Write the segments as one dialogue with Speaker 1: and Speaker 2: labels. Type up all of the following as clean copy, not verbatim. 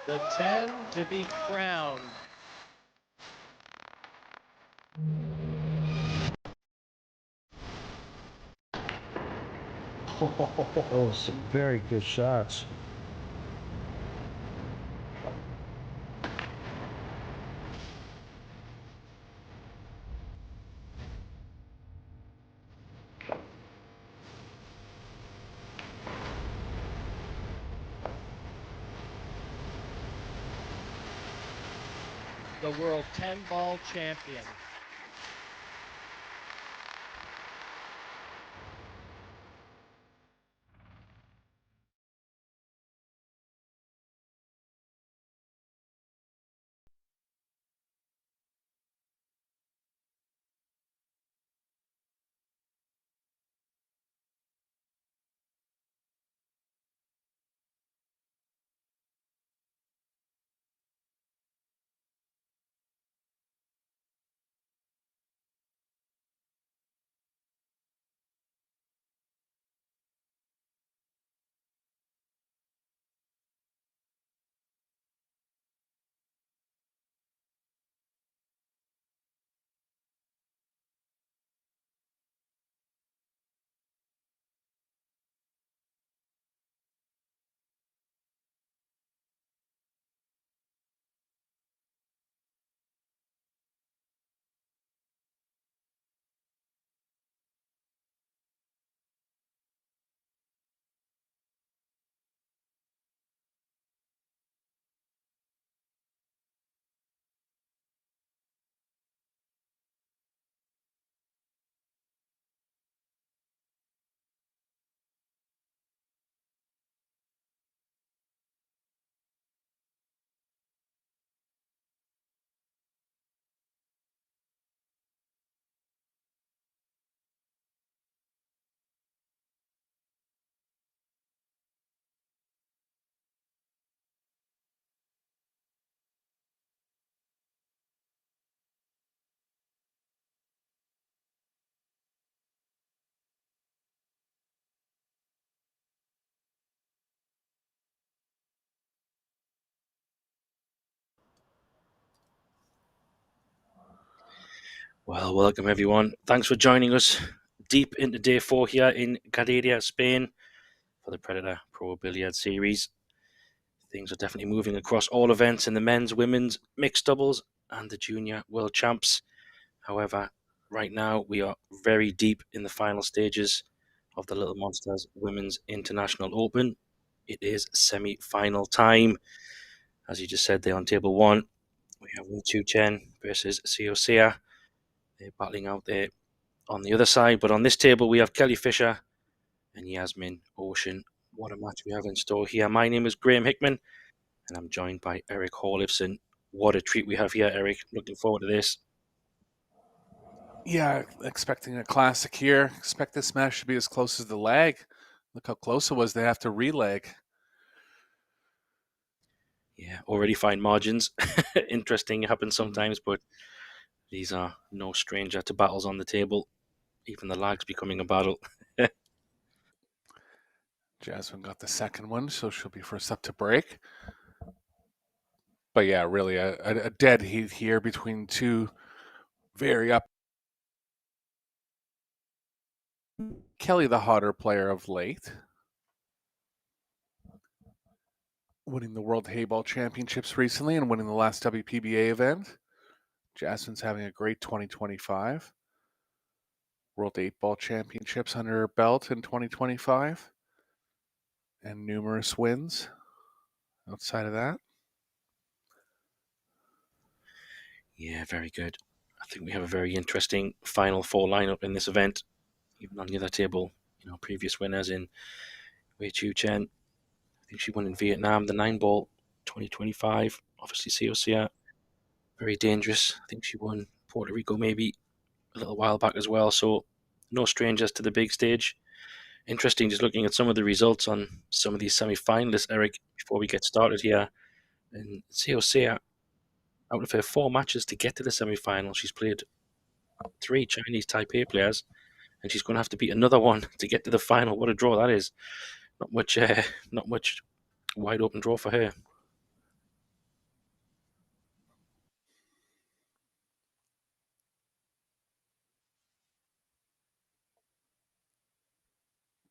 Speaker 1: The 10 to be crowned.
Speaker 2: Oh, some very good shots.
Speaker 1: The world 10 ball champion.
Speaker 3: Well, welcome everyone. Thanks for joining us deep into day 4 here in Gandia, Spain for the Predator Pro Billiard Series. Things are definitely moving across all events in the men's, women's, mixed doubles and the junior world champs. However, right now we are very deep in the final stages of the Little Monsters Women's International Open. It is semi-final time. As you just said there on table 1, we have Wu Chu Chen versus Seo Sia. They're battling out there on the other side. But on this table, we have Kelly Fisher and Jasmine Ouschan. What a match we have in store here. My name is Graham Hickman, and I'm joined by Eric Horlifson. What a treat we have here, Eric. Looking forward to this.
Speaker 4: Yeah, expecting a classic here. Expect this match to be as close as the leg. Look how close it was. They have to releg.
Speaker 3: Yeah, already fine margins. Interesting happens sometimes, but these are no stranger to battles on the table. Even the lag's becoming a battle.
Speaker 4: Jasmine got the second one, so she'll be first up to break. But yeah, really a dead heat here between two very up. Kelly, the hotter player of late, winning the World Hayball Championships recently and winning the last WPBA event. Jasmine's having a great 2025. World 8 Ball Championships under her belt in 2025. And numerous wins outside of that.
Speaker 3: Yeah, very good. I think we have a very interesting final 4 lineup in this event. Even on the other table, previous winners in Wei Chu Chen. I think she won in Vietnam, the 9 ball 2025. Obviously, Sia, very dangerous. I think she won Puerto Rico maybe a little while back as well. So, no strangers to the big stage. Interesting just looking at some of the results on some of these semi finalists, Eric, before we get started here. And Sia, out of her 4 matches to get to the semi final, she's played 3 Chinese Taipei players, and she's going to have to beat another one to get to the final. What a draw that is! Not much wide open draw for her.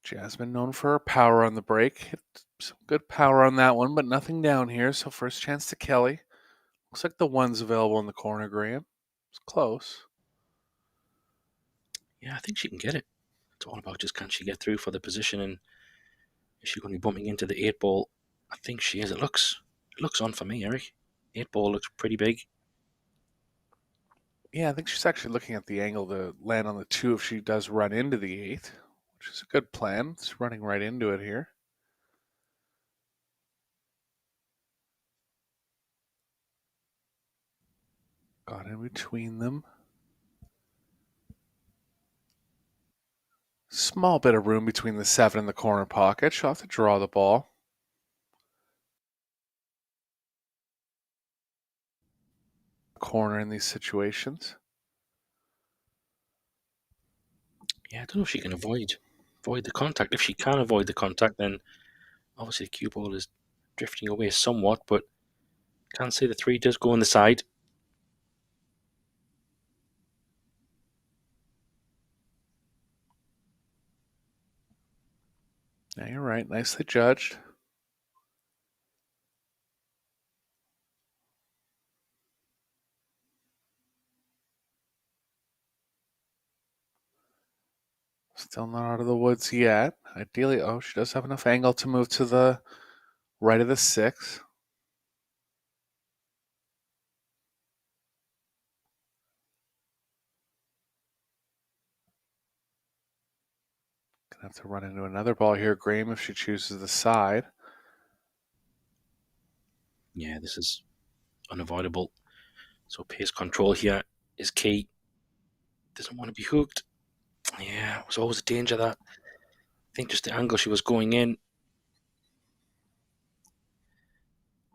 Speaker 4: Jasmine known for her power on the break. Hit some good power on that one, but nothing down here. So first chance to Kelly. Looks like the one's available in the corner, Graham. It's close.
Speaker 3: Yeah, I think she can get it. It's all about just can she get through for the position, and is she going to be bumping into the 8-ball? I think she is. It looks on for me, Eric. 8-ball looks pretty big.
Speaker 4: Yeah, I think she's actually looking at the angle to land on the 2 if she does run into the 8, which is a good plan. It's running right into it here. Got in between them. Small bit of room between the 7 and the corner pocket. She'll have to draw the ball. Corner in these situations.
Speaker 3: Yeah, I don't know if she can avoid the contact. If she can avoid the contact, then obviously the cue ball is drifting away somewhat, but can't say the 3 does go on the side.
Speaker 4: Yeah, you're right. Nicely judged. Still not out of the woods yet. Ideally, she does have enough angle to move to the right of the 6. Gonna have to run into another ball here, Graham, if she chooses the side.
Speaker 3: Yeah, this is unavoidable. So pace control here is key. Doesn't want to be hooked. Yeah, it was always a danger that. I think just the angle she was going in.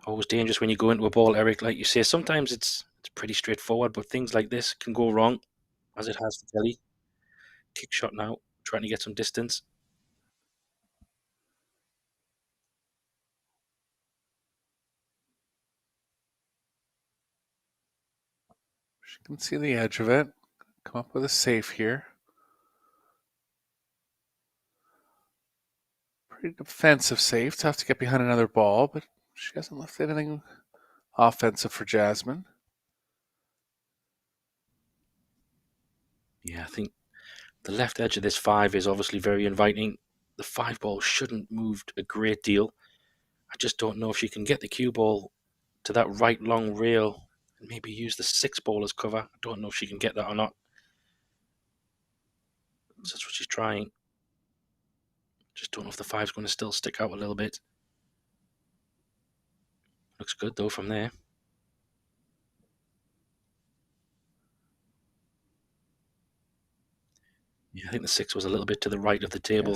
Speaker 3: Always dangerous when you go into a ball, Eric. Like you say, sometimes it's pretty straightforward, but things like this can go wrong, as it has for Kelly. Kick shot now, trying to get some distance.
Speaker 4: She can see the edge of it. Come up with a safe here. Pretty defensive save. Tough to get behind another ball, but she hasn't left anything offensive for Jasmine.
Speaker 3: Yeah, I think the left edge of this 5 is obviously very inviting. The 5 ball shouldn't move a great deal. I just don't know if she can get the cue ball to that right long rail and maybe use the 6 ball as cover. I don't know if she can get that or not. So that's what she's trying. Just don't know if the 5's going to still stick out a little bit. Looks good though from there. Yeah, I think the 6 was a little bit to the right of the table.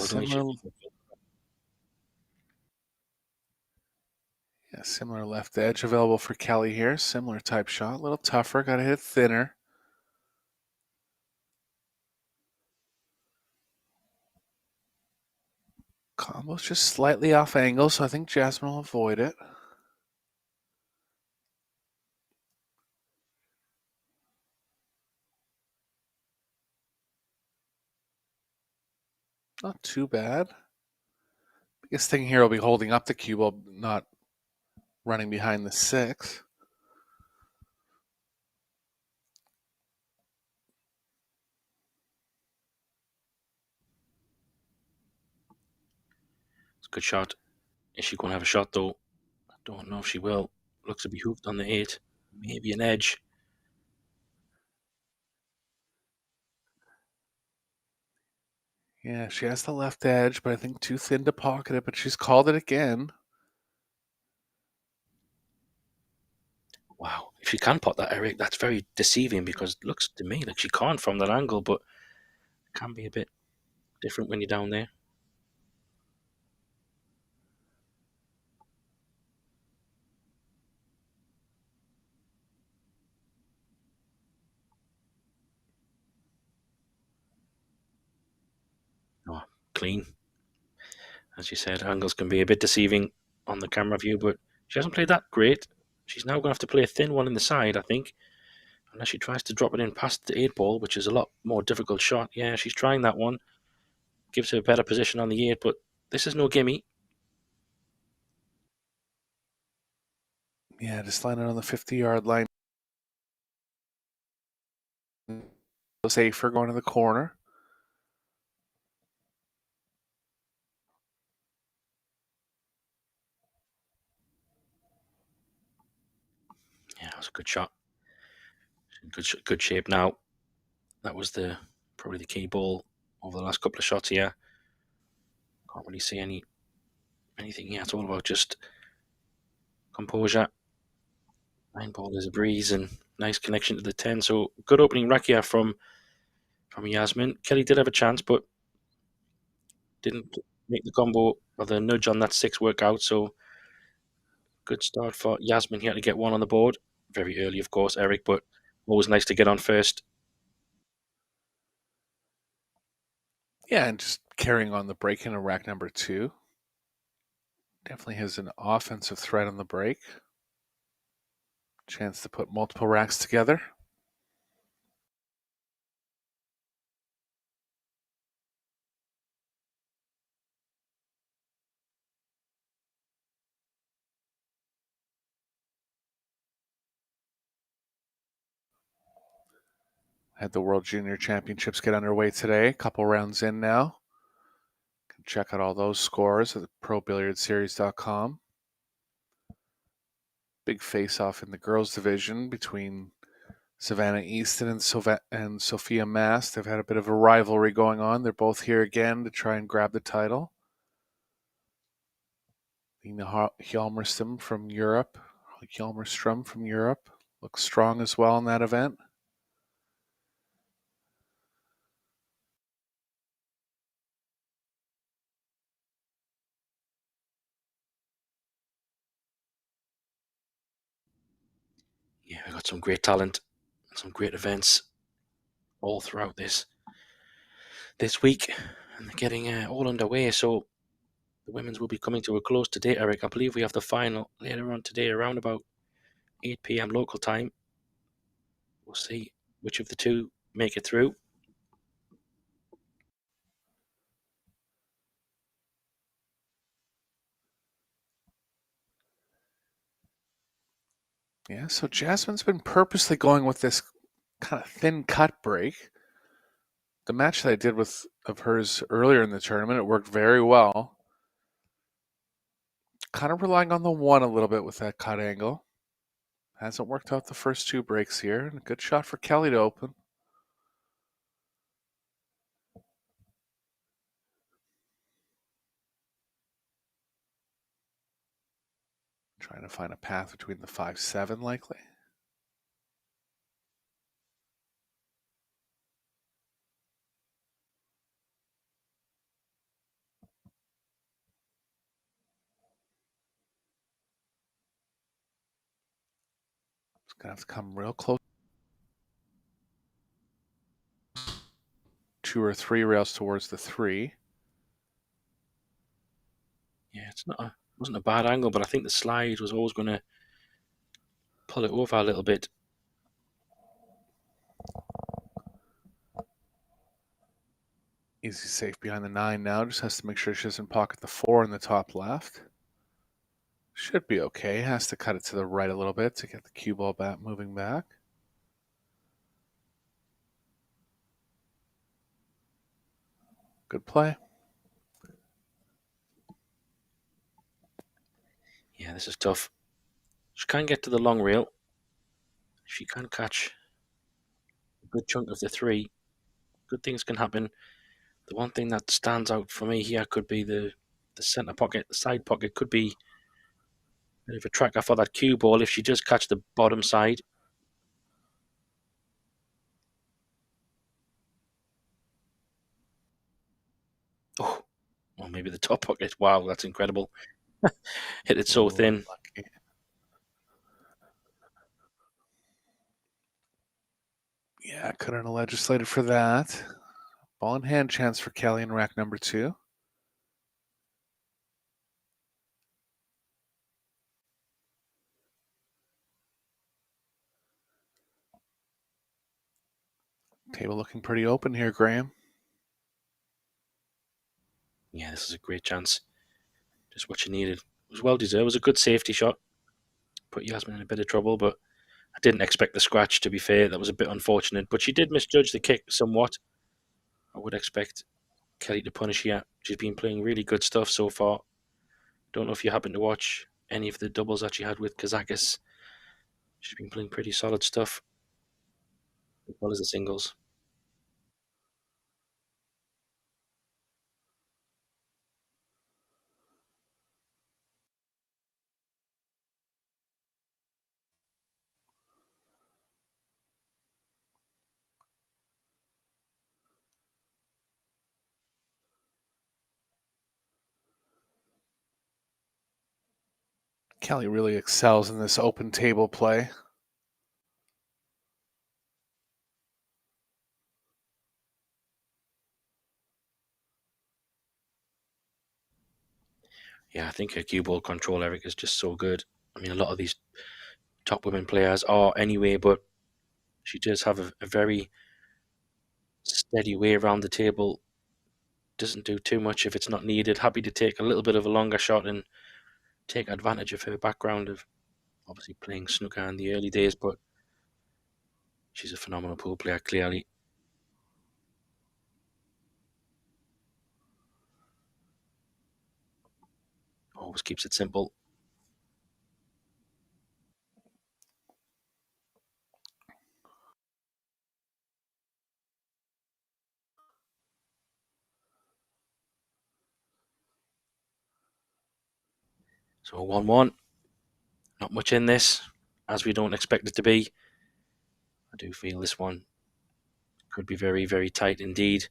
Speaker 4: Similar left edge available for Kelly here. Similar type shot. A little tougher. Got to hit thinner. Combo's just slightly off angle, so I think Jasmine will avoid it. Not too bad. Biggest thing here will be holding up the cue ball, not running behind the 6.
Speaker 3: It's a good shot. Is she going to have a shot though? I don't know if she will. Looks to be hooked on the 8. Maybe an edge.
Speaker 4: Yeah, she has the left edge, but I think too thin to pocket it, but she's called it again.
Speaker 3: Wow. If she can pot that, Eric, that's very deceiving because it looks to me like she can't from that angle, but it can be a bit different when you're down there. Oh, clean. As you said, angles can be a bit deceiving on the camera view, but she hasn't played that great. She's now going to have to play a thin one in the side, I think, unless she tries to drop it in past the 8 ball, which is a lot more difficult shot. Yeah, she's trying that one. gives her a better position on the 8, but this is no gimme.
Speaker 4: Yeah, just landed on the 50-yard line. Safer going to the corner.
Speaker 3: Yeah, that was a good shot. Good shape now. That was probably the key ball over the last couple of shots here. Can't really see anything here. It's all about just composure. 9 ball is a breeze and nice connection to the 10. So good opening rack here from Jasmine. Kelly did have a chance, but didn't make the combo or the nudge on that 6 work out. So good start for Jasmine here to get one on the board. Very early, of course, Eric, but always nice to get on first.
Speaker 4: Yeah, and just carrying on the break into rack number 2. Definitely has an offensive threat on the break. Chance to put multiple racks together. Had the World Junior Championships get underway today. A couple rounds in now. Can check out all those scores at ProBilliardSeries.com. Big face-off in the girls' division between Savannah Easton and Sophia Mast. They've had a bit of a rivalry going on. They're both here again to try and grab the title. Lena Hjalmarstrom from Europe. Looks strong as well in that event.
Speaker 3: Yeah, we've got some great talent, some great events all throughout this week, and they're getting all underway. So the women's will be coming to a close today, Eric. I believe we have the final later on today around about 8 p.m. local time. We'll see which of the two make it through.
Speaker 4: Yeah, so Jasmine's been purposely going with this kind of thin cut break. The match that I did of hers earlier in the tournament, it worked very well. Kind of relying on the 1 a little bit with that cut angle. Hasn't worked out the first 2 breaks here. And a good shot for Kelly to open. Trying to find a path between the 5-7 likely. It's going to have to come real close. 2 or 3 rails towards the 3.
Speaker 3: Yeah, wasn't a bad angle, but I think the slide was always going to pull it over a little bit.
Speaker 4: Easy safe behind the 9 now. Just has to make sure she doesn't pocket the 4 in the top left. Should be okay. Has to cut it to the right a little bit to get the cue ball back moving back. Good play.
Speaker 3: Yeah, this is tough. She can get to the long rail. She can catch a good chunk of the 3. Good things can happen. The one thing that stands out for me here could be the centre pocket. The side pocket could be a bit of a tracker for that cue ball if she does catch the bottom side. Oh, or maybe the top pocket. Wow, that's incredible. Hit it so thin.
Speaker 4: Unlucky. Yeah, couldn't have legislated for that. Ball in hand chance for Kelly in rack number 2. Table looking pretty open here, Graham.
Speaker 3: Yeah, this is a great chance. Just what you needed. It was well deserved. It was a good safety shot. Put Jasmine in a bit of trouble, but I didn't expect the scratch, to be fair. That was a bit unfortunate. But she did misjudge the kick somewhat. I would expect Kelly to punish here. She's been playing really good stuff so far. Don't know if you happen to watch any of the doubles that she had with Kazakis. She's been playing pretty solid stuff, as well as the singles.
Speaker 4: Kelly really excels in this open table play.
Speaker 3: Yeah, I think her cue ball control, Eric, is just so good. I mean, a lot of these top women players are anyway, but she does have a very steady way around the table. Doesn't do too much if it's not needed. Happy to take a little bit of a longer shot and take advantage of her background of obviously playing snooker in the early days, but she's a phenomenal pool player, clearly. Always keeps it simple. So 1-1. Not much in this, as we don't expect it to be. I do feel this one could be very, very tight indeed.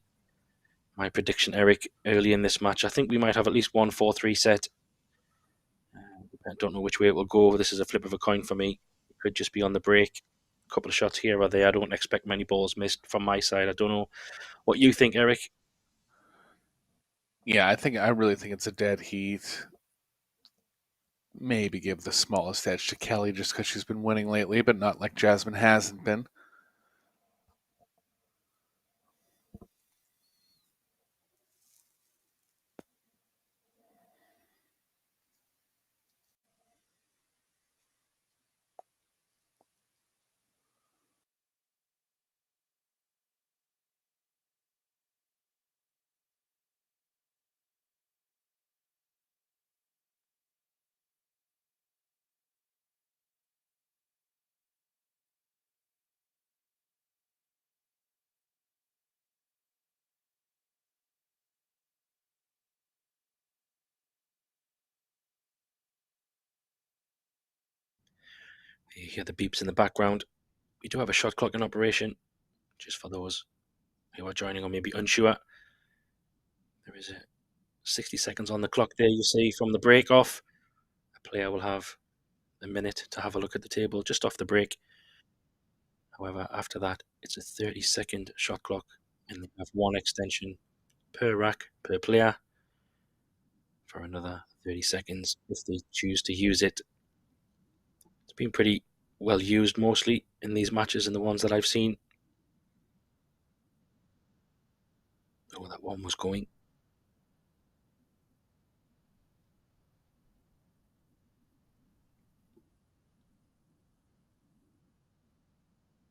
Speaker 3: My prediction, Eric, early in this match, I think we might have at least one 4-3 set. I don't know which way it will go. This is a flip of a coin for me. It could just be on the break. A couple of shots here or there. I don't expect many balls missed from my side. I don't know what you think, Eric.
Speaker 4: Yeah, I really think it's a dead heat. Maybe give the smallest edge to Kelly just because she's been winning lately, but not like Jasmine hasn't been.
Speaker 3: You hear the beeps in the background. We do have a shot clock in operation, just for those who are joining or maybe unsure. There is a 60 seconds on the clock there, you see, from the break off. A player will have a minute to have a look at the table just off the break. However, after that, it's a 30-second shot clock, and they have one extension per rack, per player, for another 30 seconds if they choose to use it. It's been pretty well used mostly in these matches and the ones that I've seen. Oh, that one was going.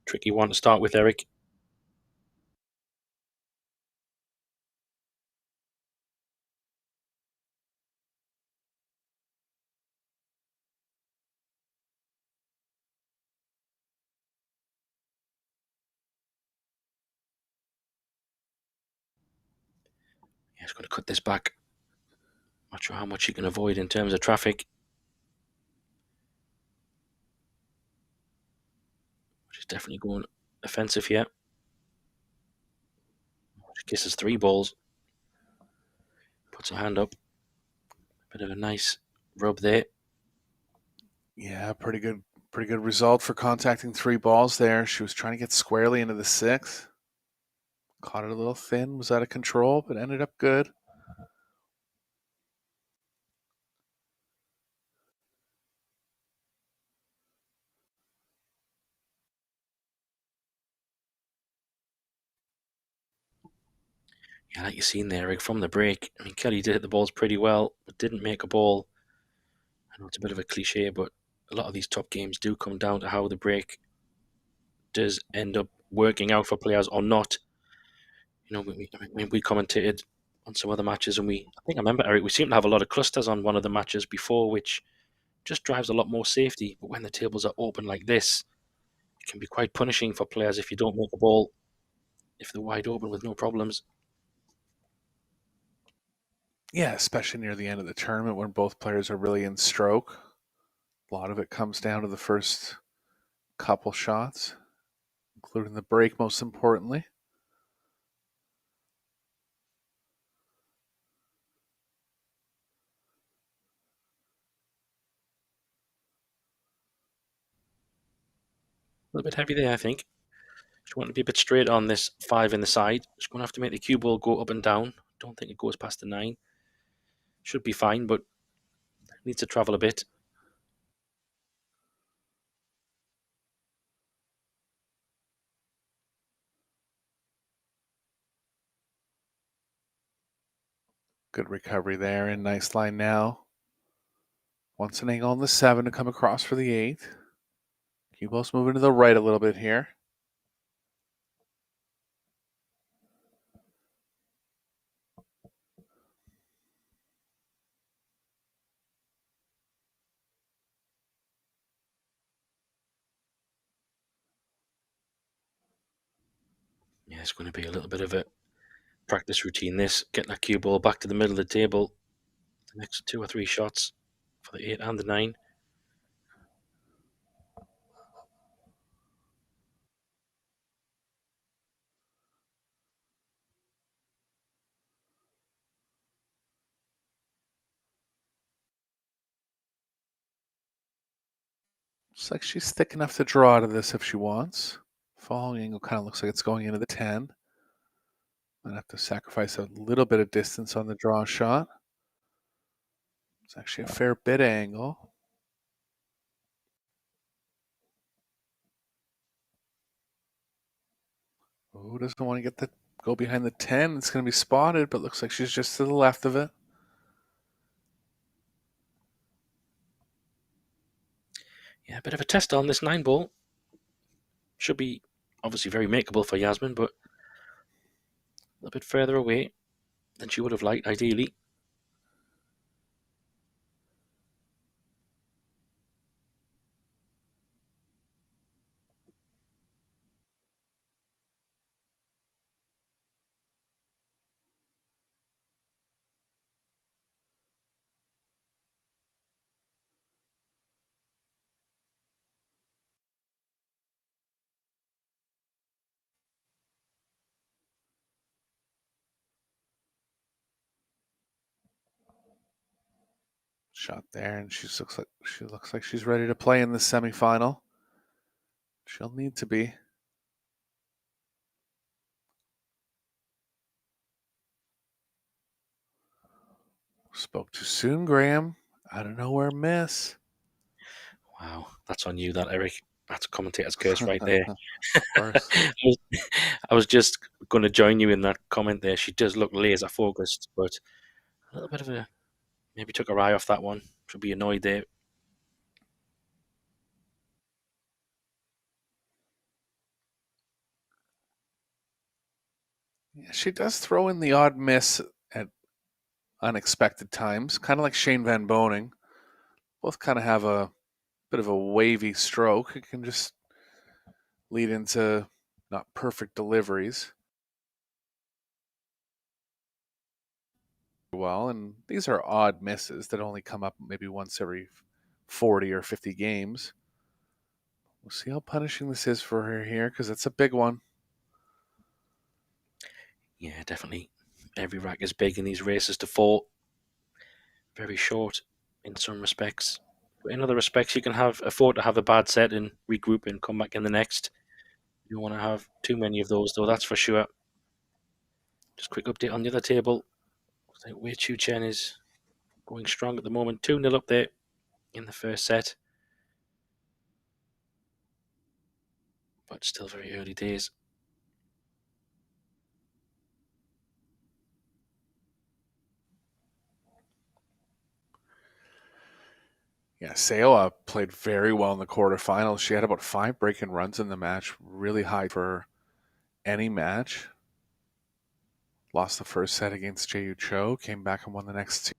Speaker 3: Tricky one to start with, Eric. Yeah, he's going to cut this back. Not sure how much he can avoid in terms of traffic. She's definitely going offensive here. She kisses three balls. Puts her hand up. Bit of a nice rub there.
Speaker 4: Yeah, pretty good result for contacting three balls there. She was trying to get squarely into the sixth. Caught it a little thin, was out of control, but ended up good.
Speaker 3: Yeah, like you've seen there, Eric, from the break. I mean, Kelly did hit the balls pretty well, but didn't make a ball. I know it's a bit of a cliche, but a lot of these top games do come down to how the break does end up working out for players or not. You know, we commentated on some other matches, and I think I remember, Eric, we seem to have a lot of clusters on one of the matches before, which just drives a lot more safety. But when the tables are open like this, it can be quite punishing for players if you don't make a ball, if they're wide open with no problems.
Speaker 4: Yeah, especially near the end of the tournament when both players are really in stroke. A lot of it comes down to the first couple shots, including the break, most importantly.
Speaker 3: A little bit heavy there, I think. Just want to be a bit straight on this 5 in the side. Just going to have to make the cue ball go up and down. Don't think it goes past the 9. Should be fine, but needs to travel a bit.
Speaker 4: Good recovery there, and nice line now. Once an angle on the 7 to come across for the 8. Cue ball's moving to the right a little bit here.
Speaker 3: Yeah, it's going to be a little bit of a practice routine, this. Getting that cue ball back to the middle of the table. The next 2 or 3 shots for the 8 and the 9.
Speaker 4: Looks like she's thick enough to draw out of this if she wants. Falling angle kind of looks like it's going into the 10. Might have to sacrifice a little bit of distance on the draw shot. It's actually a fair bit of angle. Who doesn't want to go behind the 10? It's going to be spotted, but looks like she's just to the left of it.
Speaker 3: Yeah, a bit of a test on this 9 ball. Should be obviously very makeable for Jasmine, but a little bit further away than she would have liked, ideally.
Speaker 4: Shot there, and she looks like she's ready to play in the semifinal. She'll need to be. Spoke too soon, Graham. Out of nowhere miss.
Speaker 3: Wow, that's on you, that, Eric. That's a commentator's curse right there.
Speaker 4: Of course.
Speaker 3: I was just going to join you in that comment there. She does look laser focused, but a little bit of a maybe took her eye off that one. She'll be annoyed there.
Speaker 4: Yeah, she does throw in the odd miss at unexpected times, kind of like Shane Van Boning. Both kind of have a bit of a wavy stroke. It can just lead into not perfect deliveries. Well, and these are odd misses that only come up maybe once every 40 or 50 games. We'll see how punishing this is for her here, because it's a big one.
Speaker 3: Yeah, definitely. Every rack is big in these races to fall. Very short in some respects. But in other respects, you can afford to have a bad set and regroup and come back in the next. You don't want to have too many of those, though, that's for sure. Just quick update on the other table. I think Wei Chu Chen is going strong at the moment. 2-0 up there in the first set. But still very early days.
Speaker 4: Yeah, Seoa played very well in the quarterfinals. She had about 5 break-in runs in the match, really high for any match. Lost the first set against Jae Cho, came back and won the next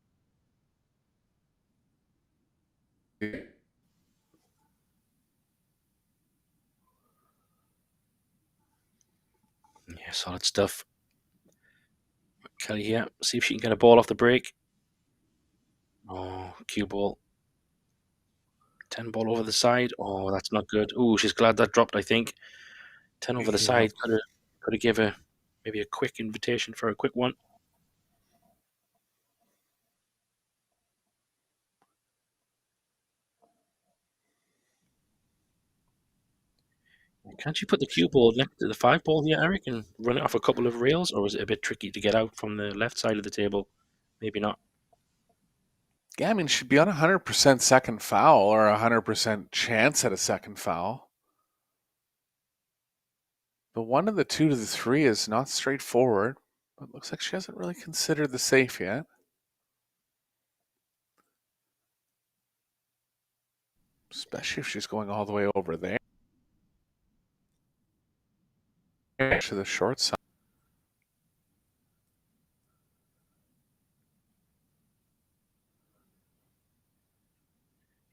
Speaker 4: two.
Speaker 3: Yeah, solid stuff. Kelly here, see if she can get a ball off the break. Oh, cue ball. 10 ball over the side. Oh, that's not good. Oh, she's glad that dropped, I think. 10 over the
Speaker 4: Yeah.
Speaker 3: side. Could have give her maybe a quick invitation for a quick one. Can't you put the cue ball next to the 5 ball here, Eric, and run it off a couple of rails? Or is it a bit tricky to get out from the left side of the table? Maybe not.
Speaker 4: Yeah, I mean, she'd be on 100% second foul or 100% chance at a second foul. The 1 to the 2 to the 3 is not straightforward, but looks like she hasn't really considered the safe yet. Especially if she's going all the way over there to the short side.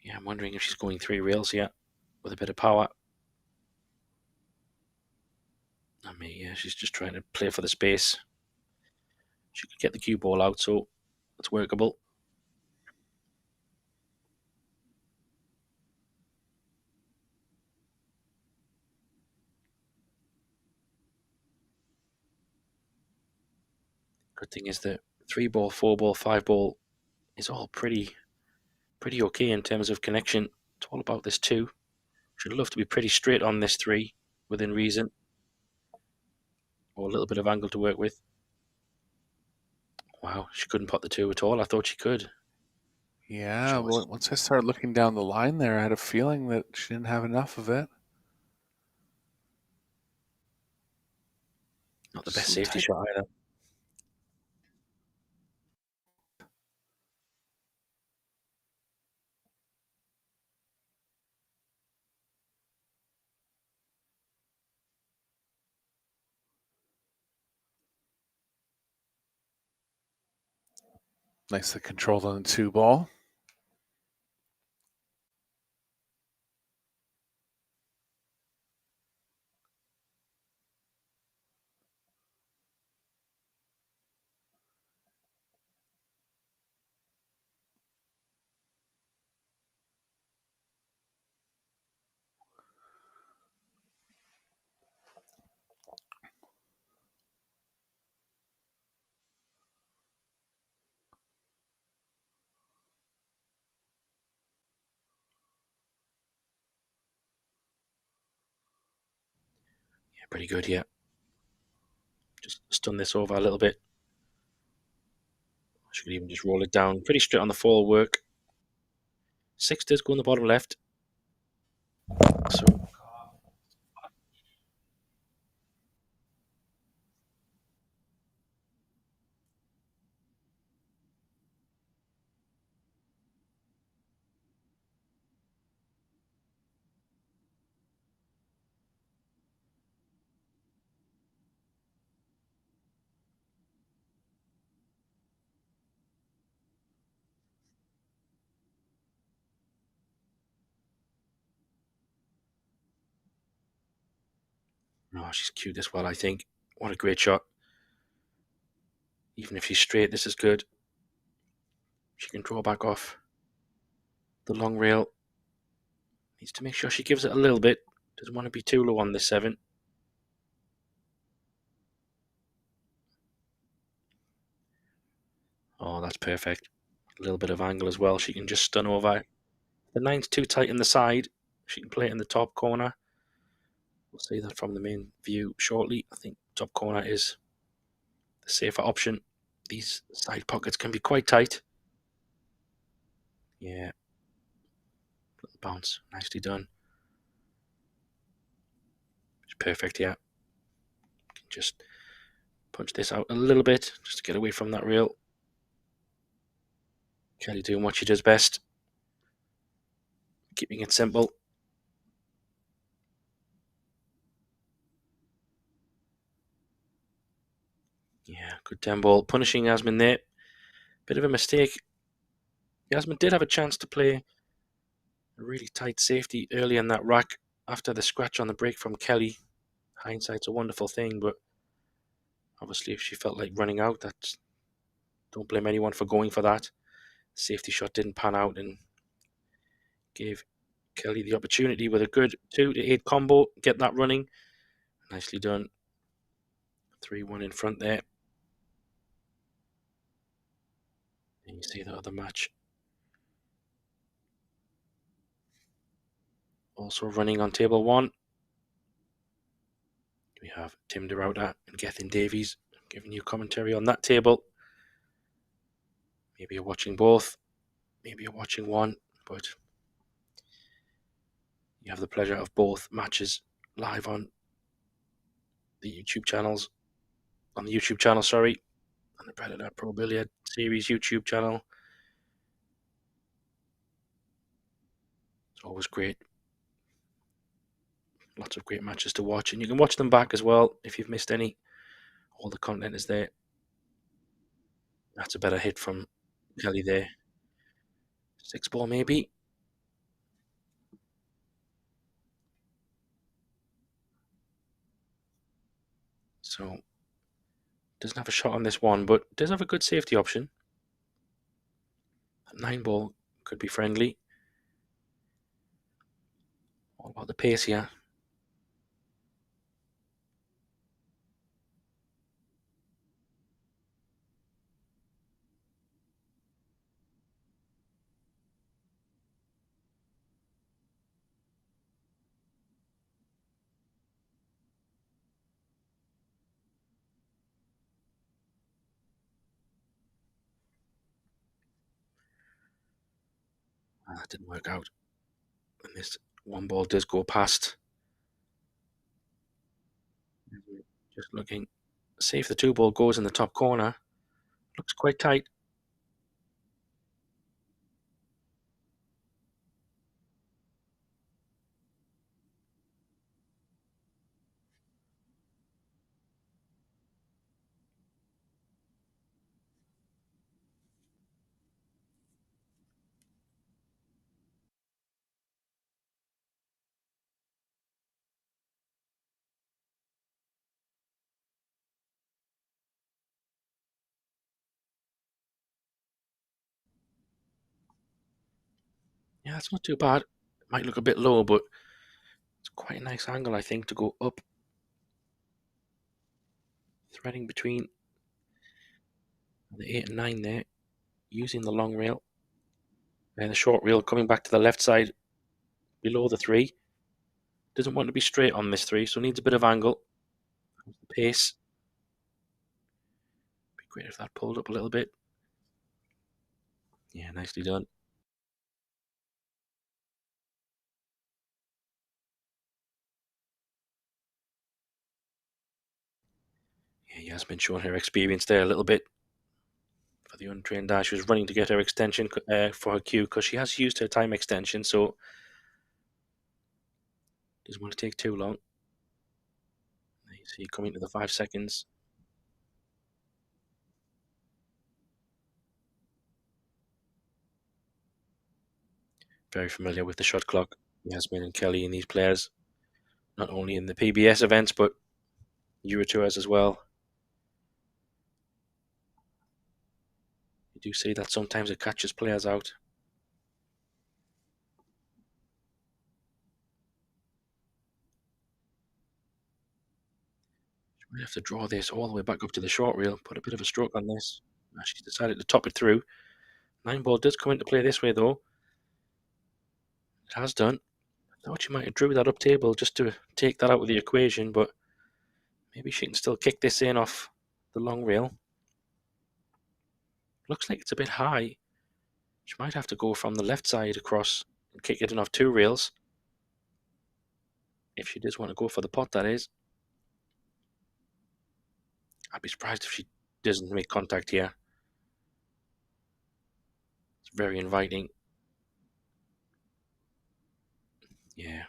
Speaker 3: Yeah, I'm wondering if she's going 3 rails yet with a bit of power. I mean, yeah, she's just trying to play for the space. She could get the cue ball out, so it's workable. Good thing is that 3 ball, 4 ball, 5 ball is all pretty okay in terms of connection. It's all about this 2. Should love to be pretty straight on this 3 within reason, or a little bit of angle to work with. Wow, she couldn't pot the 2 at all. I thought she could.
Speaker 4: Yeah, well, once I started looking down the line there, I had a feeling that she didn't have enough of it.
Speaker 3: Not the best safety shot either.
Speaker 4: Nicely controlled on the 2 ball.
Speaker 3: Yeah, pretty good here. Just stun this over a little bit. She could even just roll it down. Pretty straight on the fall work. 6 does go on the bottom left. So oh, she's cued this well, I think. What a great shot. Even if she's straight, this is good. She can draw back off the long rail. Needs to make sure she gives it a little bit. Doesn't want to be too low on this 7. Oh, that's perfect. A little bit of angle as well. She can just stun over. The 9's too tight in the side. She can play it in the top corner. We'll see that from the main view shortly. I think top corner is the safer option. These side pockets can be quite tight. Yeah. Little bounce. Nicely done. It's perfect, yeah. Can just punch this out a little bit just to get away from that rail. Kelly doing what she does best. keeping it simple. Yeah, good 10 ball. Punishing Jasmine there. Bit of a mistake. Jasmine did have a chance to play a really tight safety early in that rack after the scratch on the break from Kelly. Hindsight's a wonderful thing, but obviously if she felt like running out, don't blame anyone for going for that. Safety shot didn't pan out and gave Kelly the opportunity with a good 2 to 8 combo, get that running. Nicely done. 3-1 in front there. And you see the other match also running on table 1. We have Tim DeRouter and Gethin Davies giving you commentary on that table. Maybe you're watching both, maybe you're watching one, but you have the pleasure of both matches live on the YouTube channels. On the YouTube channel, sorry, on the Predator Pro Billiard Series YouTube channel. It's always great. Lots of great matches to watch, and you can watch them back as well if you've missed any. All the content is there. That's a better hit from Kelly there. 6 ball maybe. So doesn't have a shot on this one, but does have a good safety option. 9 ball could be friendly. All about the pace here. That didn't work out. And this 1 ball does go past. Just looking. See if the 2 ball goes in the top corner. Looks quite tight. Yeah, it's not too bad. It might look a bit low, but it's quite a nice angle, I think, to go up. Threading between the 8 and 9 there, using the long rail. And the short reel coming back to the left side below the 3. Doesn't want to be straight on this 3, so needs a bit of angle. The pace. Be great if that pulled up a little bit. Yeah, nicely done. Yeah, Jasmine showing her experience there a little bit. For the untrained eye, she was running to get her extension for her cue because she has used her time extension, so doesn't want to take too long. You see coming to the 5 seconds. Very familiar with the shot clock, Jasmine and Kelly and these players, not only in the PBS events but Euro Tours as well. You do see that sometimes it catches players out. We have to draw this all the way back up to the short reel, put a bit of a stroke on this. She's decided to top it through. 9 ball does come into play this way though. It has done. I thought she might have drew that up table just to take that out of the equation, but maybe she can still kick this in off the long rail. Looks like it's a bit high. She might have to go from the left side across and kick it in off 2 rails. If she does want to go for the pot, that is. I'd be surprised if she doesn't make contact here. It's very inviting. Yeah,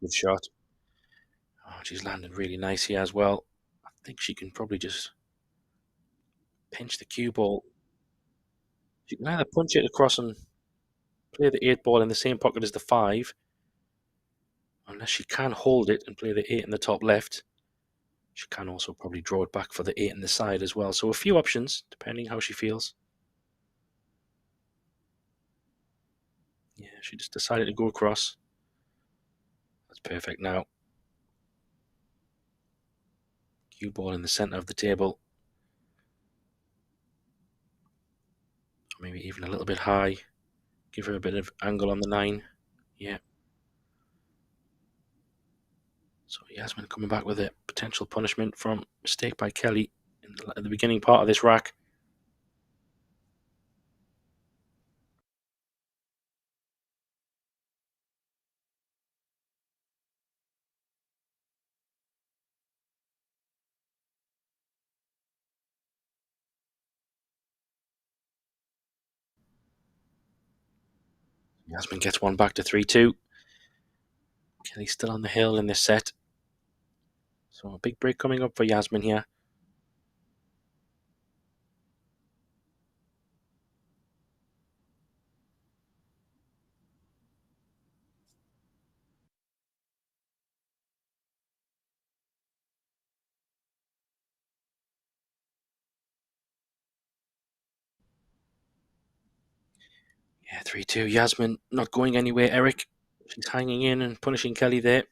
Speaker 3: good shot. Oh, she's landed really nice here as well. I think she can probably just pinch the cue ball. She can either punch it across and play the 8 ball in the same pocket as the 5, unless she can hold it and play the 8 in the top left. She can also probably draw it back for the 8 in the side as well. So a few options, depending how she feels. Yeah, she just decided to go across. That's perfect now. Cue ball in the center of the table. Maybe even a little bit high. Give her a bit of angle on the 9. Yeah. So Jasmine coming back with a potential punishment from mistake by Kelly in the beginning part of this rack. Jasmine gets one back to 3-2. Kelly's still on the hill in this set. So a big break coming up for Jasmine here. Yeah, 3-2. Jasmine not going anywhere, Eric. She's hanging in and punishing Kelly there.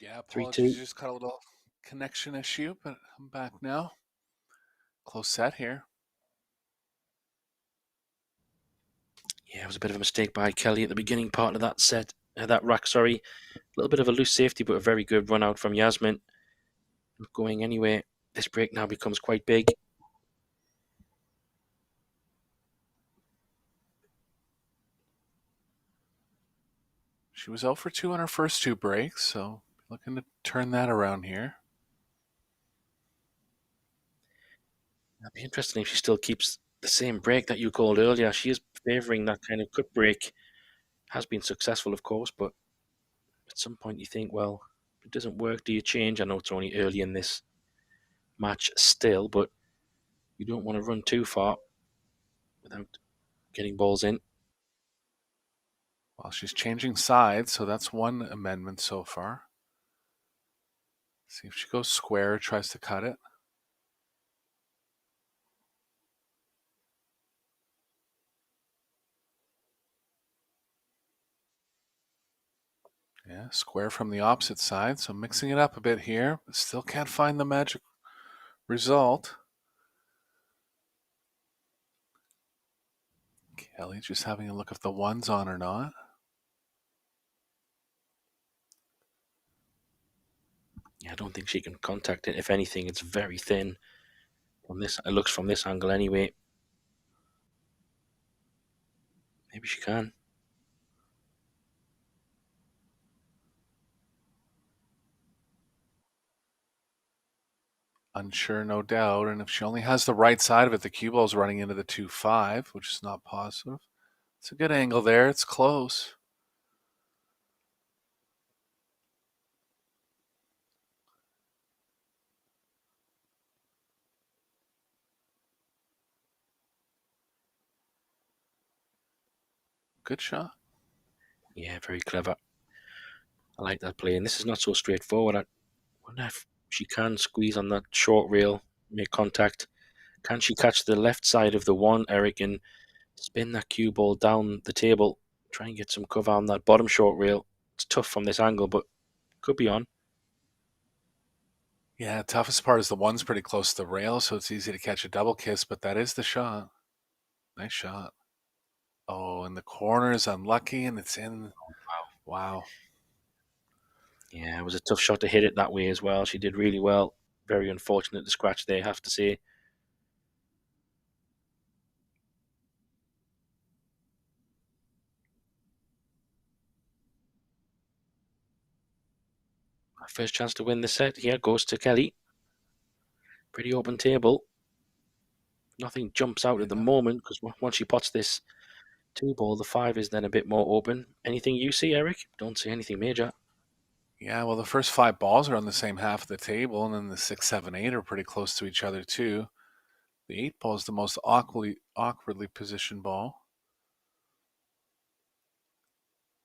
Speaker 4: Yeah,
Speaker 3: 3-2.
Speaker 4: apologies. Just got a little connection issue, but I'm back now. Close set here.
Speaker 3: Yeah, it was a bit of a mistake by Kelly at the beginning part of that set. That rack, sorry. A little bit of a loose safety, but a very good run out from Jasmine. Not going anywhere. This break now becomes quite big.
Speaker 4: She was 0 for 2 on her first 2 breaks, so looking to turn that around here.
Speaker 3: It'd be interesting if she still keeps the same break that you called earlier. She is favouring that kind of quick break. Has been successful, of course, but at some point you think, well, if it doesn't work, do you change? I know it's only early in this match still, but you don't want to run too far without getting balls in.
Speaker 4: Well, she's changing sides, so that's one amendment so far. See if she goes square, tries to cut it. Yeah, square from the opposite side, so mixing it up a bit here, but still can't find the magic result. Kelly just having a look if the one's on or not.
Speaker 3: Yeah, I don't think she can contact it. If anything, it's very thin. From this, it looks from this angle anyway. Maybe she can.
Speaker 4: Unsure, no doubt. And if she only has the right side of it, the cue ball's running into the 2-5, which is not positive. It's a good angle there. It's close. Good shot.
Speaker 3: Yeah, very clever. I like that play. And this is not so straightforward. I wonder if she can squeeze on that short rail, make contact. Can she catch the left side of the 1, Eric, and spin that cue ball down the table? Try and get some cover on that bottom short rail. It's tough from this angle, but could be on.
Speaker 4: Yeah, toughest part is the one's pretty close to the rail, so it's easy to catch a double kiss, but that is the shot. Nice shot. Oh, and the corner is unlucky, and it's in. Wow.
Speaker 3: Yeah, it was a tough shot to hit it that way as well. She did really well. Very unfortunate to scratch there, I have to say. First chance to win the set here goes to Kelly. Pretty open table. Nothing jumps out at the moment because once she pots this 2 ball. The 5 is then a bit more open. Anything you see, Eric? Don't see anything major.
Speaker 4: Yeah, well, the first 5 balls are on the same half of the table, and then the 6, 7, 8 are pretty close to each other too. The 8 ball is the most awkwardly positioned ball.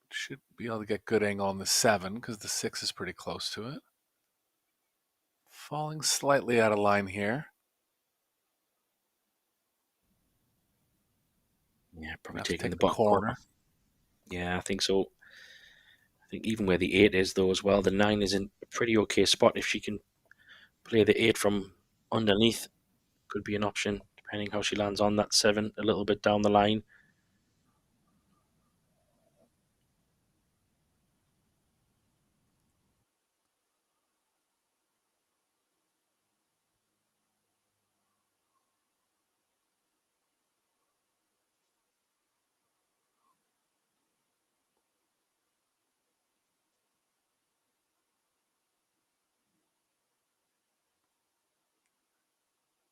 Speaker 4: Should be able to get good angle on the 7 because the 6 is pretty close to it. Falling slightly out of line here.
Speaker 3: Yeah, probably
Speaker 4: Enough to
Speaker 3: taking the
Speaker 4: take the
Speaker 3: bottom corner.
Speaker 4: corner.
Speaker 3: Yeah, I think so. I think even where the 8 is, though, as well, the 9 is in a pretty okay spot. If she can play the 8 from underneath, could be an option, depending how she lands on that 7 a little bit down the line.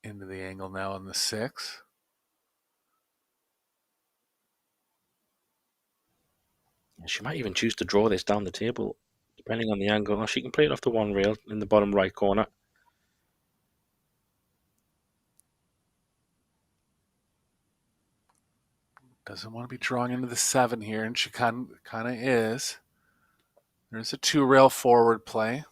Speaker 4: Into the angle now on the 6.
Speaker 3: She might even choose to draw this down the table, depending on the angle. Or she can play it off the 1 rail in the bottom right corner.
Speaker 4: Doesn't want to be drawing into the 7 here, and she kind of is. There's a 2 rail forward play.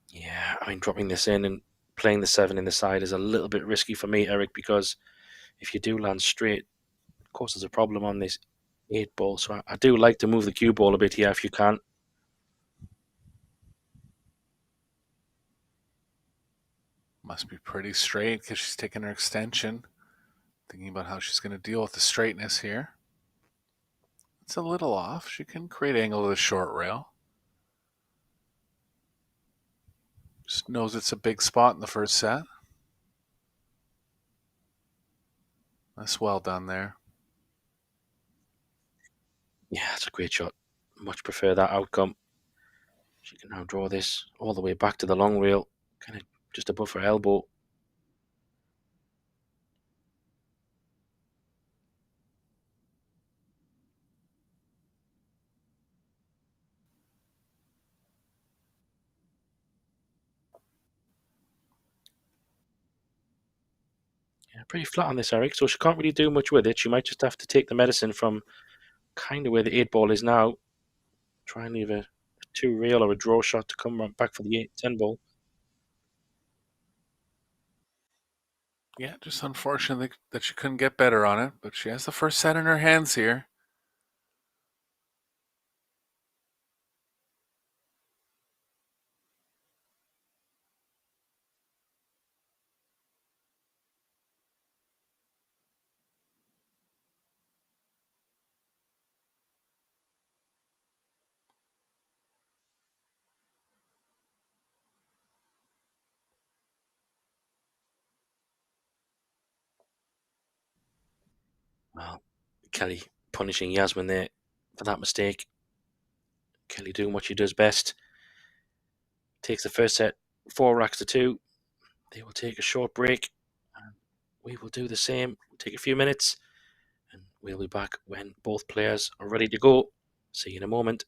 Speaker 3: Yeah, I mean, dropping this in and playing the 7 in the side is a little bit risky for me, Eric, because if you do land straight, of course, there's a problem on this 8 ball. So I do like to move the cue ball a bit here if you can.
Speaker 4: Must be pretty straight because she's taking her extension. Thinking about how she's going to deal with the straightness here. It's a little off. She can create angle to the short rail. Just knows it's a big spot in the first set. That's well done there.
Speaker 3: Yeah, it's a great shot. Much prefer that outcome. She can now draw this all the way back to the long rail, kind of just above her elbow. Yeah, pretty flat on this, Eric, so she can't really do much with it. She might just have to take the medicine from kind of where the 8 ball is now. Try and leave a 2 rail or a draw shot to come right back for the 8-10 ball.
Speaker 4: Yeah, just unfortunate that she couldn't get better on it, but she has the first set in her hands here.
Speaker 3: Well, Kelly punishing Jasmine there for that mistake. Kelly doing what she does best. Takes the first set 4 racks to 2. They will take a short break. And we will do the same. We'll take a few minutes. And we'll be back when both players are ready to go. See you in a moment.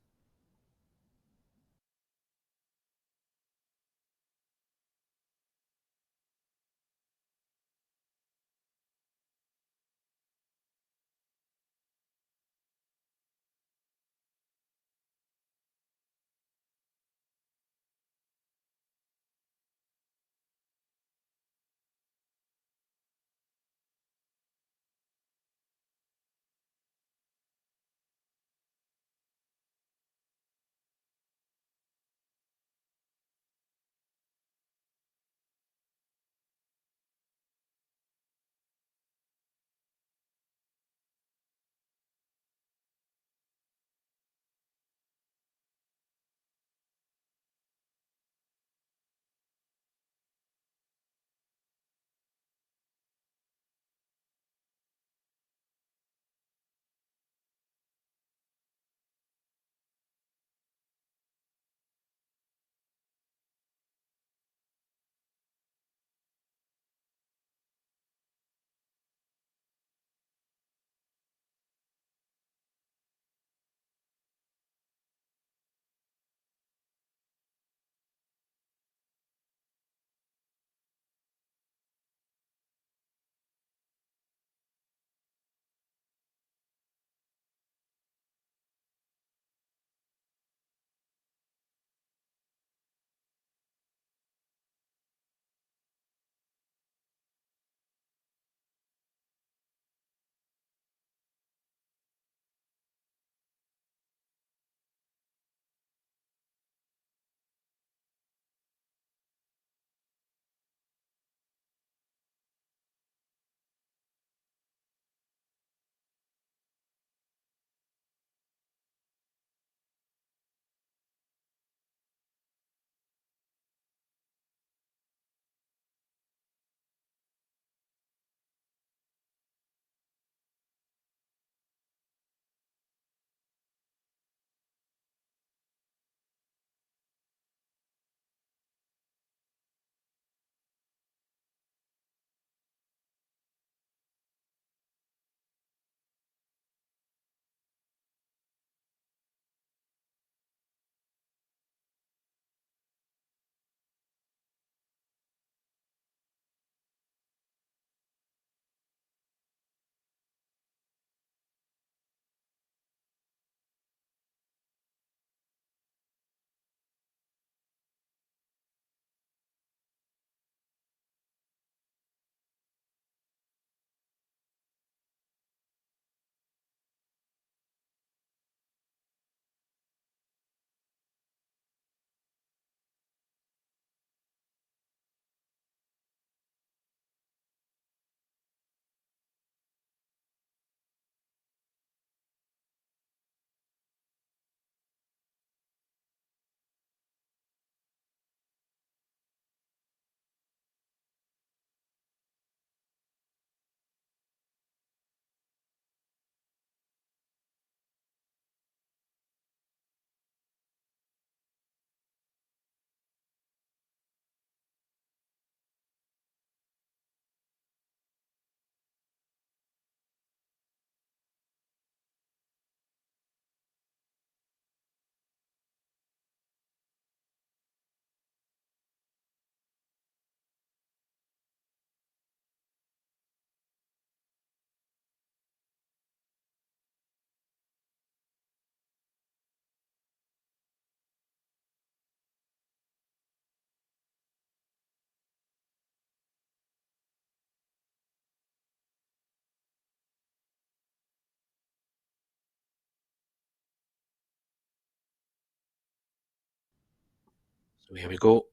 Speaker 3: Here we go.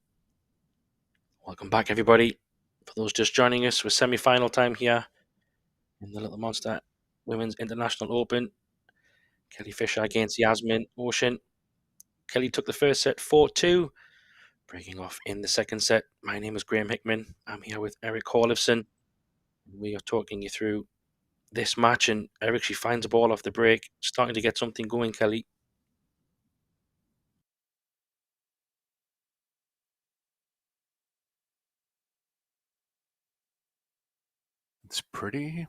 Speaker 3: Welcome back, everybody. For those just joining us, we're semi-final time here in the Little Monster Women's International Open. Kelly Fisher against Jasmine Ouschan. Kelly took the first set 4-2, breaking off in the second set. My name is Graham Hickman. I'm here with Eric Horlifson. We are talking you through this match, and Eric, she finds a ball off the break, starting to get something going, Kelly.
Speaker 4: It's pretty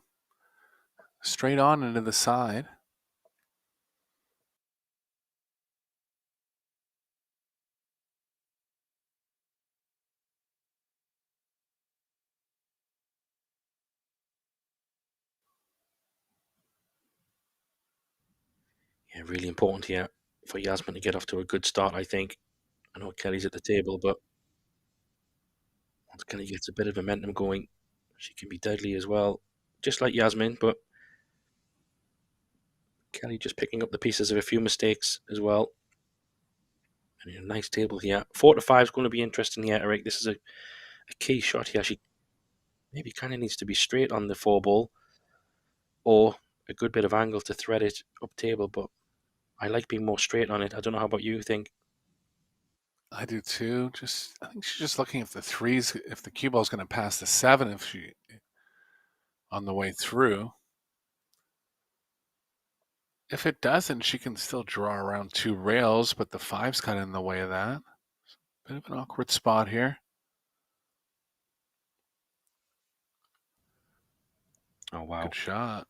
Speaker 4: straight on into the side.
Speaker 3: Yeah, really important here for Jasmine to get off to a good start, I think. I know Kelly's at the table, but once Kelly gets a bit of momentum going, she can be deadly as well. Just like Jasmine, but Kelly just picking up the pieces of a few mistakes as well. And a nice table here. 4-5 is going to be interesting here, Eric. This is a key shot here. She maybe kind of needs to be straight on the 4-ball or a good bit of angle to thread it up table, but I like being more straight on it. I don't know how about you think.
Speaker 4: I do too. I think she's just looking if the cue ball is going to pass the 7 if she on the way through. If it doesn't, she can still draw around 2 rails, but the 5's kind of in the way of that. Bit of an awkward spot here.
Speaker 3: Oh, wow.
Speaker 4: Good shot.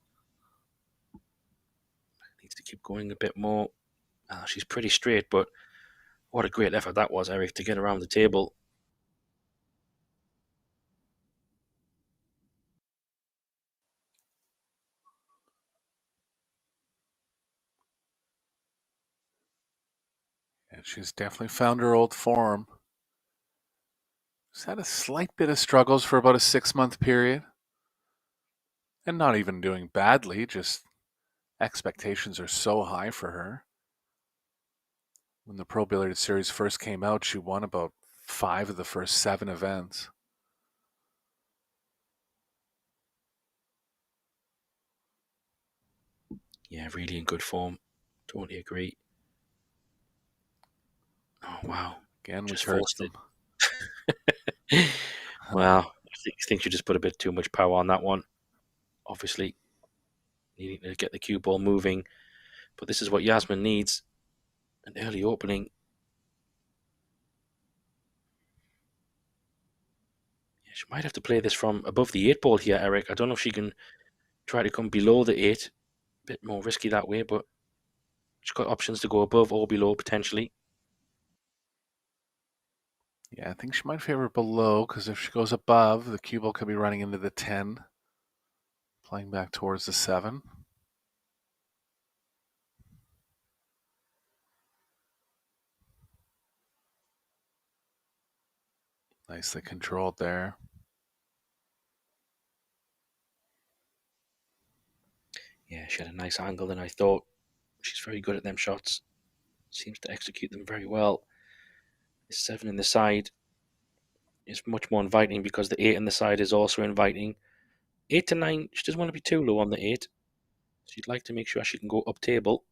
Speaker 3: Needs to keep going a bit more. She's pretty straight, but what a great effort that was, Eric, to get around the table.
Speaker 4: And she's definitely found her old form. She's had a slight bit of struggles for about a 6-month period. And not even doing badly, just expectations are so high for her. When the Pro Billiard Series first came out, she won about 5 of the first 7 events.
Speaker 3: Yeah, really in good form. Totally agree. Oh, wow.
Speaker 4: Again,
Speaker 3: Just
Speaker 4: which hurts
Speaker 3: forced
Speaker 4: them.
Speaker 3: it. Well, I think she just put a bit too much power on that one. Obviously, needing to get the cue ball moving. But this is what Jasmine needs. An early opening. Yeah, she might have to play this from above the 8-ball here, Eric. I don't know if she can try to come below the 8. A bit more risky that way, but she's got options to go above or below potentially.
Speaker 4: Yeah, I think she might favor below because if she goes above, the cue ball could be running into the 10, playing back towards the 7. Nicely controlled there.
Speaker 3: Yeah, she had a nice angle, and I thought she's very good at them shots. Seems to execute them very well. The 7 in the side is much more inviting because the 8 in the side is also inviting. 8 to 9, she doesn't want to be too low on the 8. She'd like to make sure she can go up table.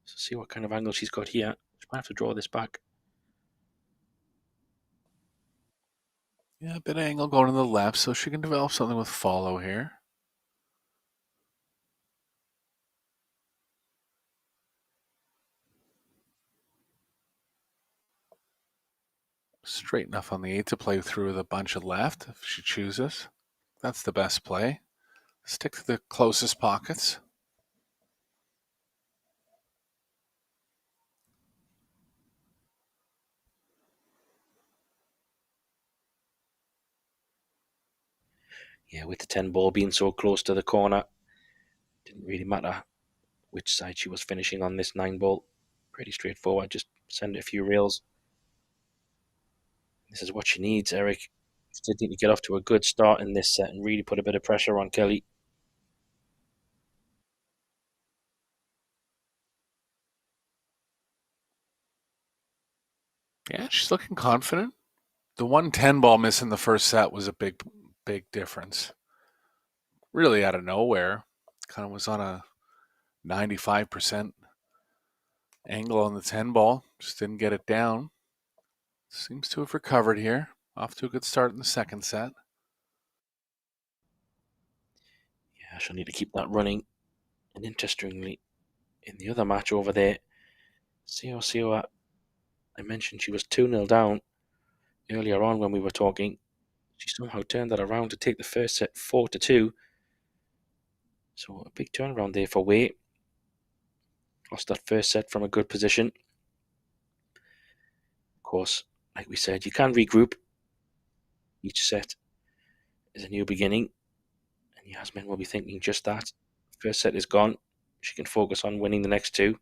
Speaker 3: So see what kind of angle she's got here. She might have to draw this back.
Speaker 4: Yeah, a bit of angle going to the left, so she can develop something with follow here. Straight enough on the 8 to play through with a bunch of left if she chooses. That's the best play. Stick to the closest pockets.
Speaker 3: Yeah, with the 10-ball being so close to the corner, didn't really matter which side she was finishing on this 9-ball. Pretty straightforward, just send it a few rails. This is what she needs, Eric. She need to get off to a good start in this set and really put a bit of pressure on Kelly.
Speaker 4: Yeah, she's looking confident. The 110 ball miss in the first set was a big, big difference. Really out of nowhere. Kind of was on a 95% angle on the 10 ball. Just didn't get it down. Seems to have recovered here. Off to a good start in the second set.
Speaker 3: Yeah, she'll need to keep that running. And interestingly, in the other match over there, Seo, I mentioned she was 2-0 down earlier on when we were talking. She somehow turned that around to take the first set 4-2. So a big turnaround there for Wei. Lost that first set from a good position. Of course, like we said, you can regroup. Each set is a new beginning. And Jasmine will be thinking just that. First set is gone. She can focus on winning the next two.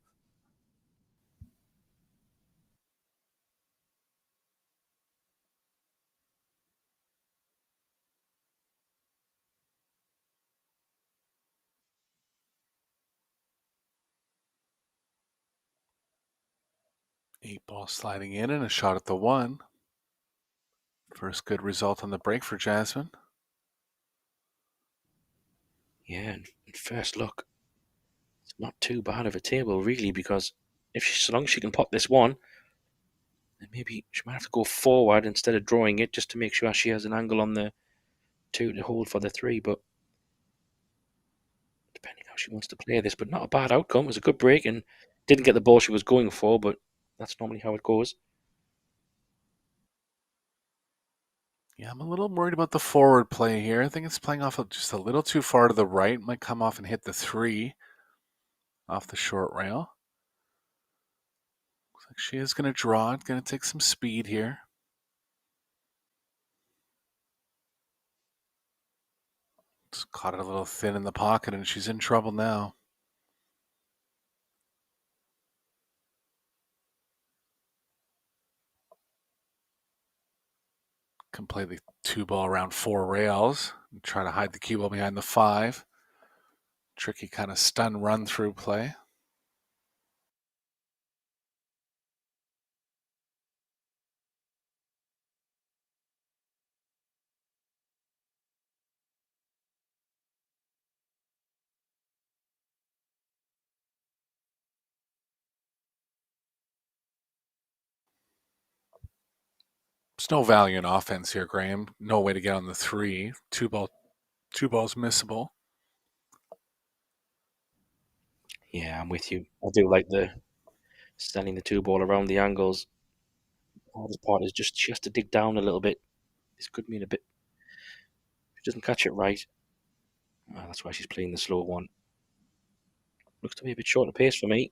Speaker 4: Eight ball sliding in and a shot at the one. First good result on the break for Jasmine.
Speaker 3: Yeah, and first look, it's not too bad of a table, really, because so long as she can pop this one, then maybe she might have to go forward instead of drawing it just to make sure she has an angle on the two to hold for the three. But depending how she wants to play this, but not a bad outcome. It was a good break and didn't get the ball she was going for, but that's normally how it goes.
Speaker 4: Yeah, I'm a little worried about the forward play here. I think it's playing off just a little too far to the right. Might come off and hit the three off the short rail. Looks like she is going to draw it. Going to take some speed here. Just caught it a little thin in the pocket, and she's in trouble now. Can play the two ball around four rails and try to hide the cue ball behind the five. Tricky kind of stun run through play. There's no value in offense here, Graham. No way to get on the three. Two balls missable.
Speaker 3: Yeah, I'm with you. I do like the sending the two ball around the angles. The hardest part is just she has to dig down a little bit. This could mean a bit. If she doesn't catch it right, that's why she's playing the slow one. Looks to be a bit short of pace for me.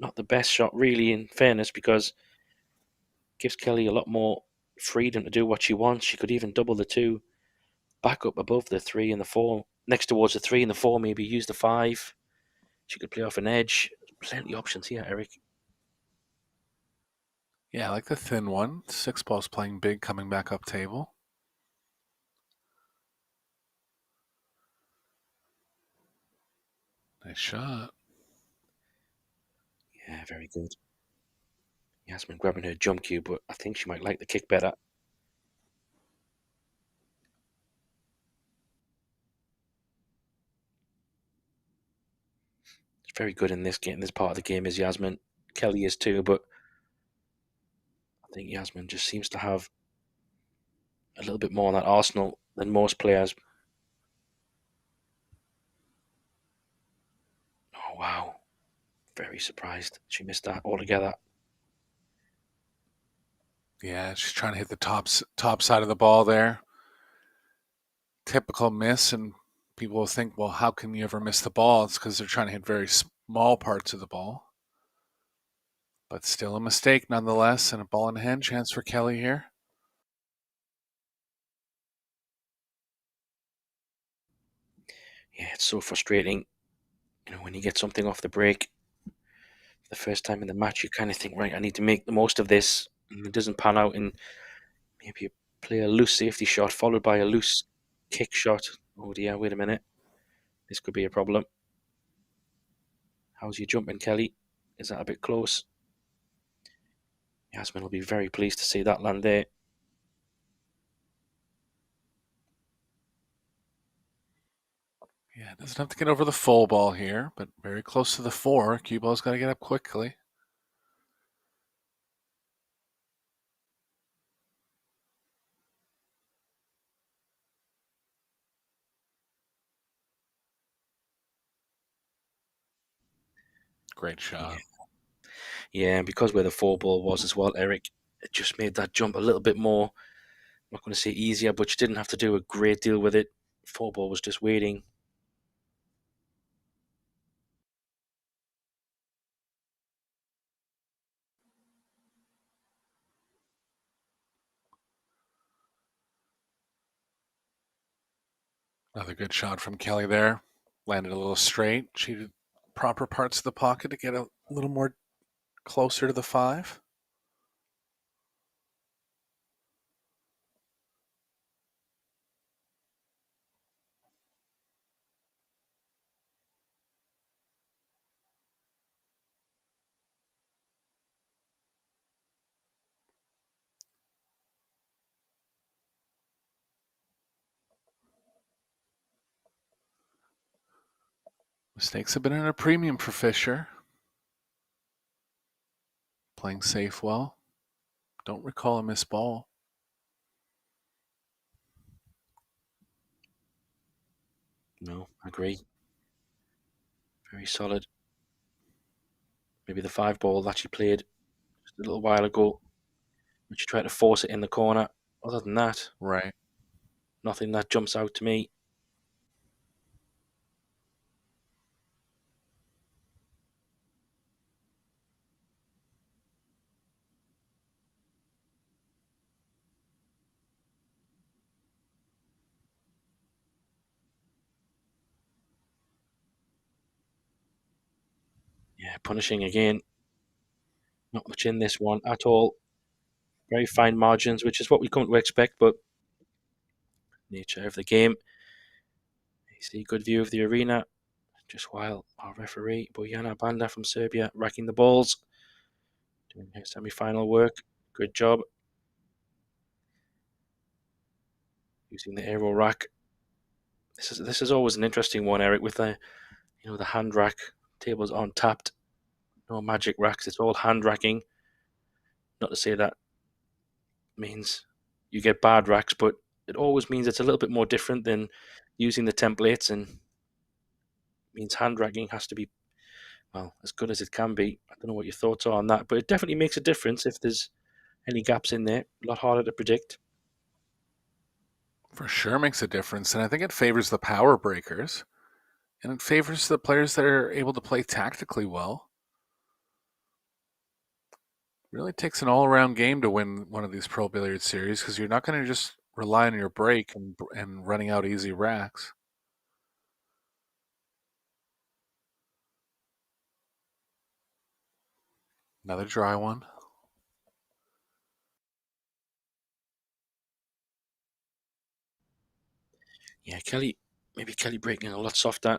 Speaker 3: Not the best shot, really, in fairness, because gives Kelly a lot more freedom to do what she wants. She could even double the two, back up above the three and the four, next towards the three and the four, maybe use the five. She could play off an edge. Plenty of options here, Eric.
Speaker 4: Yeah, I like the thin one. Six balls playing big, coming back up table. Nice shot.
Speaker 3: Yeah, very good. Jasmine grabbing her jump cue, but I think she might like the kick better. It's very good in this game. This part of the game is Jasmine. Kelly is too, but I think Jasmine just seems to have a little bit more on that arsenal than most players. Oh, wow. Very surprised she missed that altogether.
Speaker 4: Yeah, she's trying to hit the top side of the ball there. Typical miss, and people will think, well, how can you ever miss the ball? It's because they're trying to hit very small parts of the ball. But still a mistake nonetheless, and a ball in hand chance for Kelly here.
Speaker 3: Yeah, it's so frustrating. When you get something off the break, the first time in the match, you kind of think, right, I need to make the most of this. And it doesn't pan out, and maybe you play a loose safety shot followed by a loose kick shot. Oh dear, wait a minute. This could be a problem. How's your jumping, Kelly? Is that a bit close? Jasmine will be very pleased to see that land there.
Speaker 4: Yeah, doesn't have to get over the full ball here, but very close to the 4. Cue ball's got to get up quickly. Great shot.
Speaker 3: Yeah, and because where the 4 ball was as well, Eric, it just made that jump a little bit more. I'm not going to say easier, but you didn't have to do a great deal with it. 4 ball was just waiting.
Speaker 4: Another good shot from Kelly there. Landed a little straight. Cheated proper parts of the pocket to get a little more closer to the 5. Mistakes have been at a premium for Fisher. Playing safe well. Don't recall a missed ball.
Speaker 3: No, I agree. Very solid. Maybe the 5 ball that she played just a little while ago, when she tried to force it in the corner. Other than that,
Speaker 4: Right.
Speaker 3: nothing that jumps out to me. Yeah, punishing again. Not much in this one at all. Very fine margins, which is what we come to expect, but nature of the game. You see a good view of the arena, just while our referee, Bojana Banda from Serbia, racking the balls, doing her semi-final work. Good job. Using the aero rack. This is always an interesting one, Eric, with the the hand rack. Tables aren't tapped. No magic racks. It's all hand racking. Not to say that means you get bad racks, but it always means it's a little bit more different than using the templates, and means hand racking has to be, well, as good as it can be. I don't know what your thoughts are on that, but it definitely makes a difference if there's any gaps in there. A lot harder to predict.
Speaker 4: For sure makes a difference. And I think it favors the power breakers. And it favors the players that are able to play tactically well. Really takes an all-around game to win one of these Pro Billiard series because you're not going to just rely on your break and running out easy racks. Another dry one.
Speaker 3: Yeah, maybe Kelly breaking a lot softer.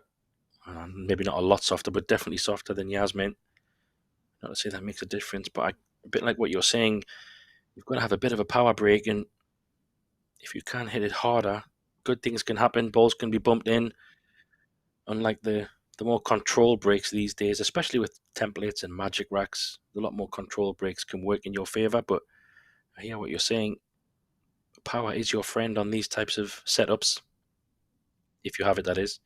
Speaker 3: Maybe not a lot softer, but definitely softer than Jasmine. Not to say that makes a difference, but a bit like what you're saying, you've got to have a bit of a power break, and if you can hit it harder, good things can happen. Balls can be bumped in. Unlike the more control breaks these days, especially with templates and magic racks, a lot more control breaks can work in your favor. But I hear what you're saying. Power is your friend on these types of setups, if you have it, that is.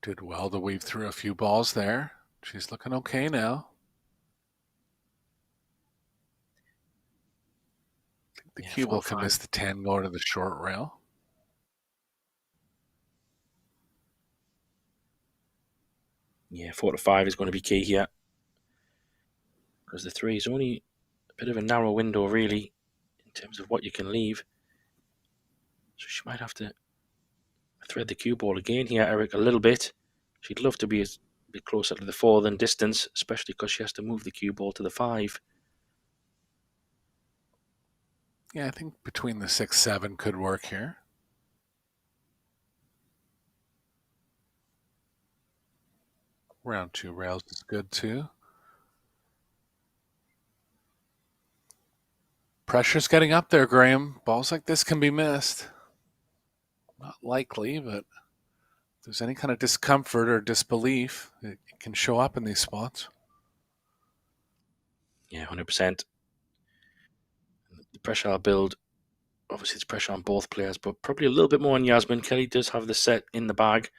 Speaker 4: Did well to weave through a few balls there. She's looking okay now. I think the cue ball can miss the 10 going to the short rail.
Speaker 3: Yeah, 4 to 5 is going to be key here, because the 3 is only a bit of a narrow window, really, in terms of what you can leave. So she might have to thread the cue ball again here, Eric, a little bit. She'd love to be a bit closer to the 4 than distance, especially because she has to move the cue ball to the 5.
Speaker 4: Yeah, I think between the 6-7 could work here. Round 2 rails is good too. Pressure's getting up there, Graham. Balls like this can be missed. Not likely, but if there's any kind of discomfort or disbelief, it can show up in these spots.
Speaker 3: Yeah, 100%. The pressure I'll build, obviously it's pressure on both players, but probably a little bit more on Jasmine. Kelly does have the set in the bag.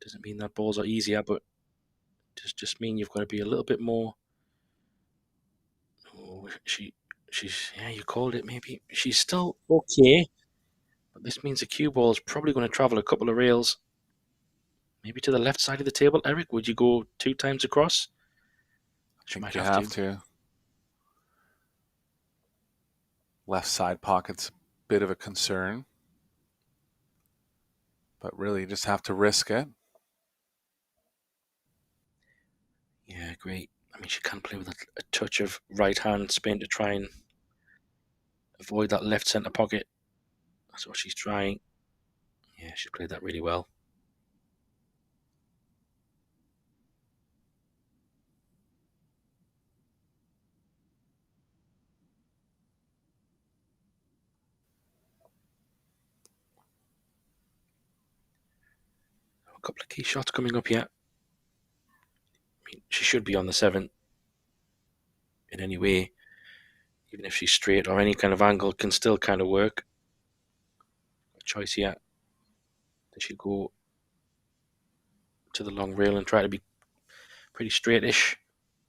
Speaker 3: Doesn't mean that balls are easier, but does just mean you've got to be a little bit more. Oh, she's yeah, you called it. Maybe she's still okay, but this means the cue ball is probably going to travel a couple of rails, maybe to the left side of the table. Eric, would you go 2 times across?
Speaker 4: I think you have to. Left side pocket's a bit of a concern, but really you just have to risk it.
Speaker 3: Yeah, great. I mean, she can play with a touch of right hand spin to try and avoid that left centre pocket. That's what she's trying. Yeah, she played that really well. A couple of key shots coming up here. I mean, she should be on the 7 in any way. Even if she's straight or any kind of angle can still kind of work. A choice here. Does she go to the long rail and try to be pretty straightish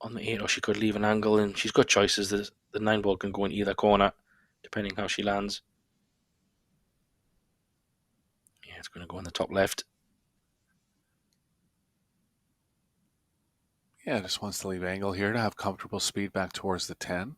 Speaker 3: on the 8, or she could leave an angle, and she's got choices. The 9 ball can go in either corner depending how she lands. Yeah, it's going to go on the top left.
Speaker 4: Yeah, just wants to leave angle here to have comfortable speed back towards the 10.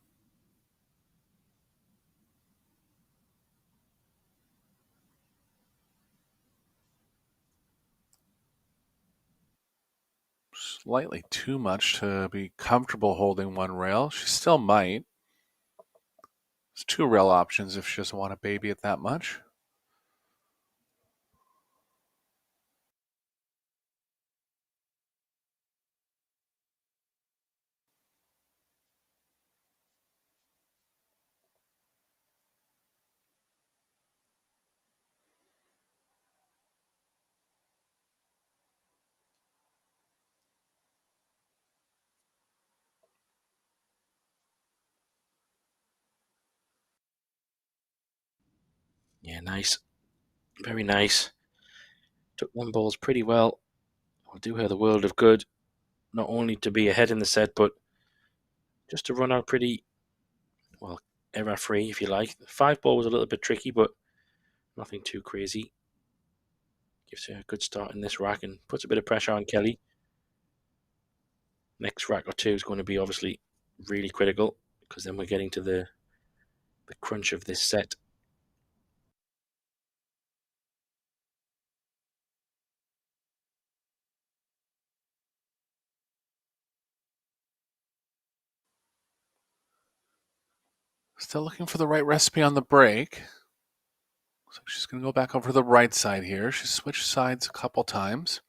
Speaker 4: Slightly too much to be comfortable holding one rail. She still might. There's 2 rail options if she doesn't want to baby it that much.
Speaker 3: Yeah, nice. Very nice. Took 1 balls pretty well. Will do her the world of good. Not only to be ahead in the set, but just to run out pretty, well, error free, if you like. 5 ball was a little bit tricky, but nothing too crazy. Gives her a good start in this rack and puts a bit of pressure on Kelly. Next rack or 2 is going to be obviously really critical, because then we're getting to the crunch of this set.
Speaker 4: Still looking for the right recipe on the break. Looks like she's going to go back over to the right side here. She's switched sides a couple times.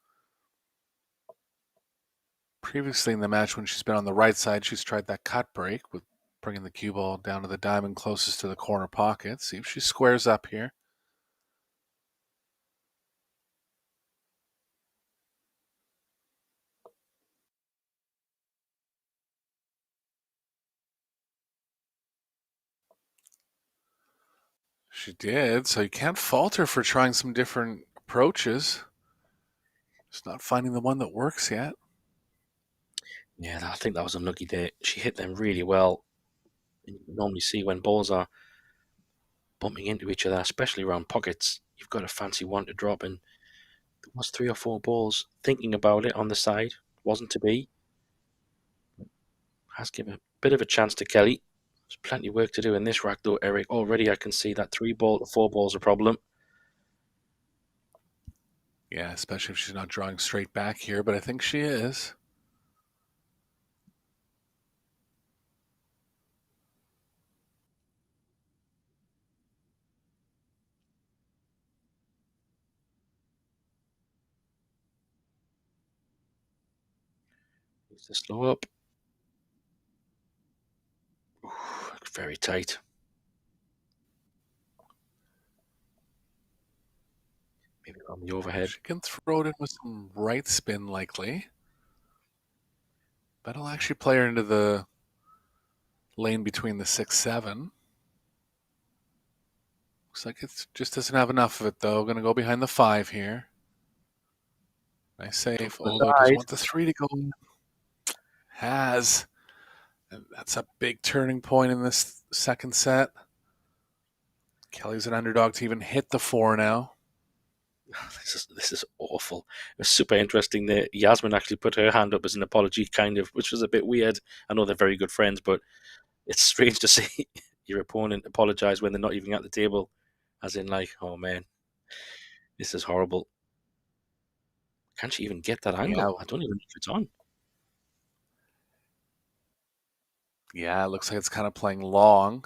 Speaker 4: Previously in the match, when she's been on the right side, she's tried that cut break with bringing the cue ball down to the diamond closest to the corner pocket. See if she squares up here. She did, so you can't fault her for trying some different approaches. Just not finding the one that works yet.
Speaker 3: Yeah, I think that was unlucky there. She hit them really well. And you can normally see when balls are bumping into each other, especially around pockets, you've got a fancy one to drop, and there was 3 or 4 balls thinking about it on the side. Wasn't to be. Has given a bit of a chance to Kelly. There's plenty of work to do in this rack, though, Eric. Already I can see that 3 ball to 4 ball's a problem.
Speaker 4: Yeah, especially if she's not drawing straight back here, but I think she is.
Speaker 3: Needs to slow up. Ooh, very tight. Maybe on the overhead.
Speaker 4: She can throw it in with some right spin, likely. That'll actually play her into the lane between the 6-7. Looks like it just doesn't have enough of it, though. Going to go behind the 5 here. Nice save. Although does want the 3 to go in. Has. And that's a big turning point in this second set. Kelly's an underdog to even hit the 4 now.
Speaker 3: This is awful. It was super interesting that Jasmine actually put her hand up as an apology, kind of, which was a bit weird. I know they're very good friends, but it's strange to see your opponent apologize when they're not even at the table, as in like, oh man, this is horrible. Can't she even get that angle?
Speaker 4: Yeah.
Speaker 3: I don't even know if it's on.
Speaker 4: Yeah, it looks like it's kind of playing long.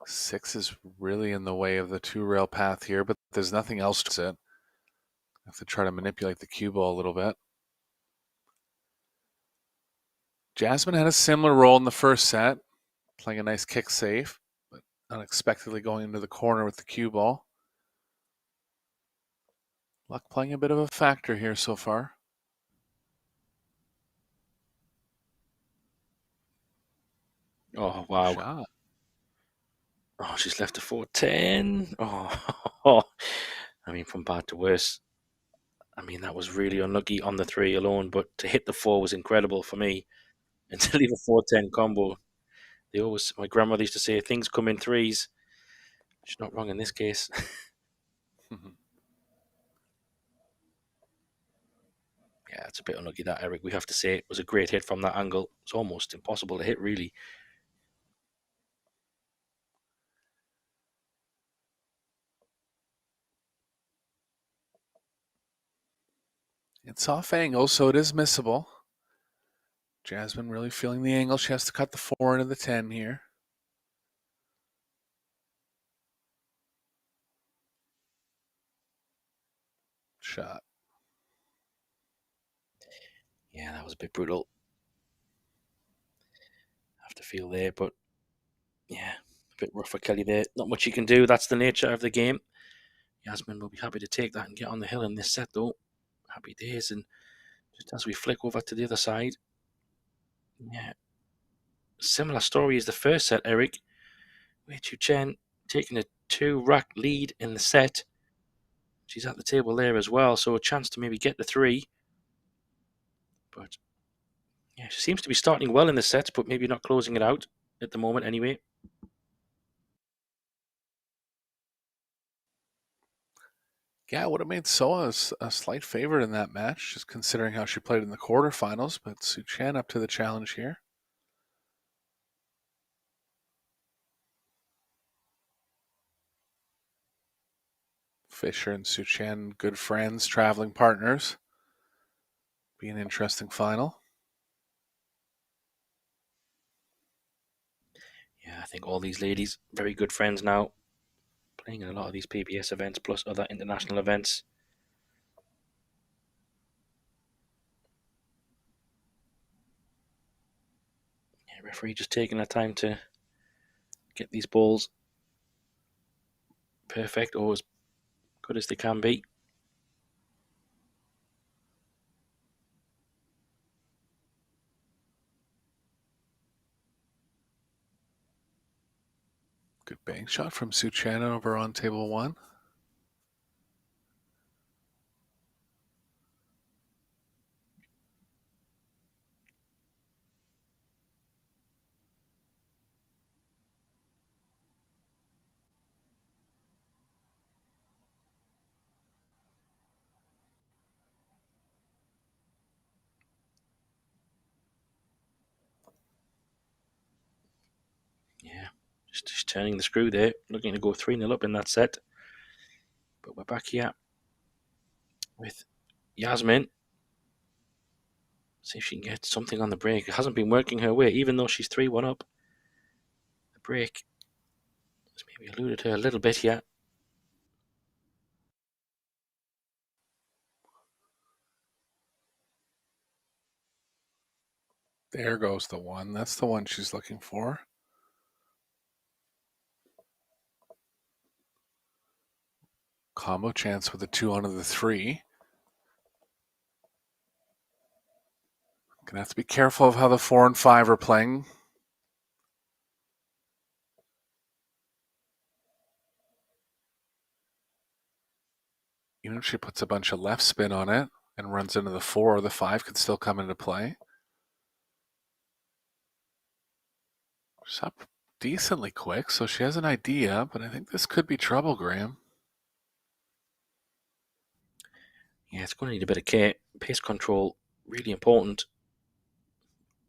Speaker 4: 6 is really in the way of the 2-rail path here, but there's nothing else to it. I have to try to manipulate the cue ball a little bit. Jasmine had a similar role in the first set, playing a nice kick save, but unexpectedly going into the corner with the cue ball. Luck playing a bit of a factor here so far.
Speaker 3: Oh, wow.
Speaker 4: Shot.
Speaker 3: Oh, she's left a 4-10. Oh, I mean, from bad to worse. I mean, that was really unlucky on the 3 alone, but to hit the 4 was incredible for me. And to leave a 4-10 combo, my grandmother used to say, things come in threes. She's not wrong in this case. Yeah, it's a bit unlucky that, Eric. We have to say it was a great hit from that angle. It's almost impossible to hit, really.
Speaker 4: It's off angle, so it is missable. Jasmine really feeling the angle. She has to cut the 4 into the 10 here. Shot.
Speaker 3: Yeah, that was a bit brutal. Have to feel there, but yeah, a bit rough for Kelly there. Not much you can do. That's the nature of the game. Jasmine will be happy to take that and get on the hill in this set, though. Happy days. And just as we flick over to the other side, yeah, similar story as the first set, Eric. Wei Chu Chen taking a 2-rack lead in the set. She's at the table there as well, so a chance to maybe get the 3. But yeah, she seems to be starting well in the sets, but maybe not closing it out at the moment anyway.
Speaker 4: Yeah, I would have made Soa a slight favorite in that match, just considering how she played in the quarterfinals, but Su Chen up to the challenge here. Fisher and Su Chen, good friends, traveling partners. Be an interesting final.
Speaker 3: Yeah, I think all these ladies, very good friends now, playing in a lot of these PBS events plus other international events. Yeah, referee just taking their time to get these balls perfect or as good as they can be.
Speaker 4: Good bank shot from Su Chen over on table 1.
Speaker 3: Yeah, just turning the screw there, looking to go 3-0 up in that set. But we're back here with Jasmine. See if she can get something on the break. It hasn't been working her way, even though she's 3-1 up. The break has maybe eluded her a little bit here.
Speaker 4: There goes the one. That's the one she's looking for. Combo chance with the 2 onto the 3. Gonna have to be careful of how the 4 and 5 are playing. Even if she puts a bunch of left spin on it and runs into the 4, the 5 could still come into play. She's up decently quick, so she has an idea, but I think this could be trouble, Graham.
Speaker 3: Yeah, it's going to need a bit of care. Pace control, really important.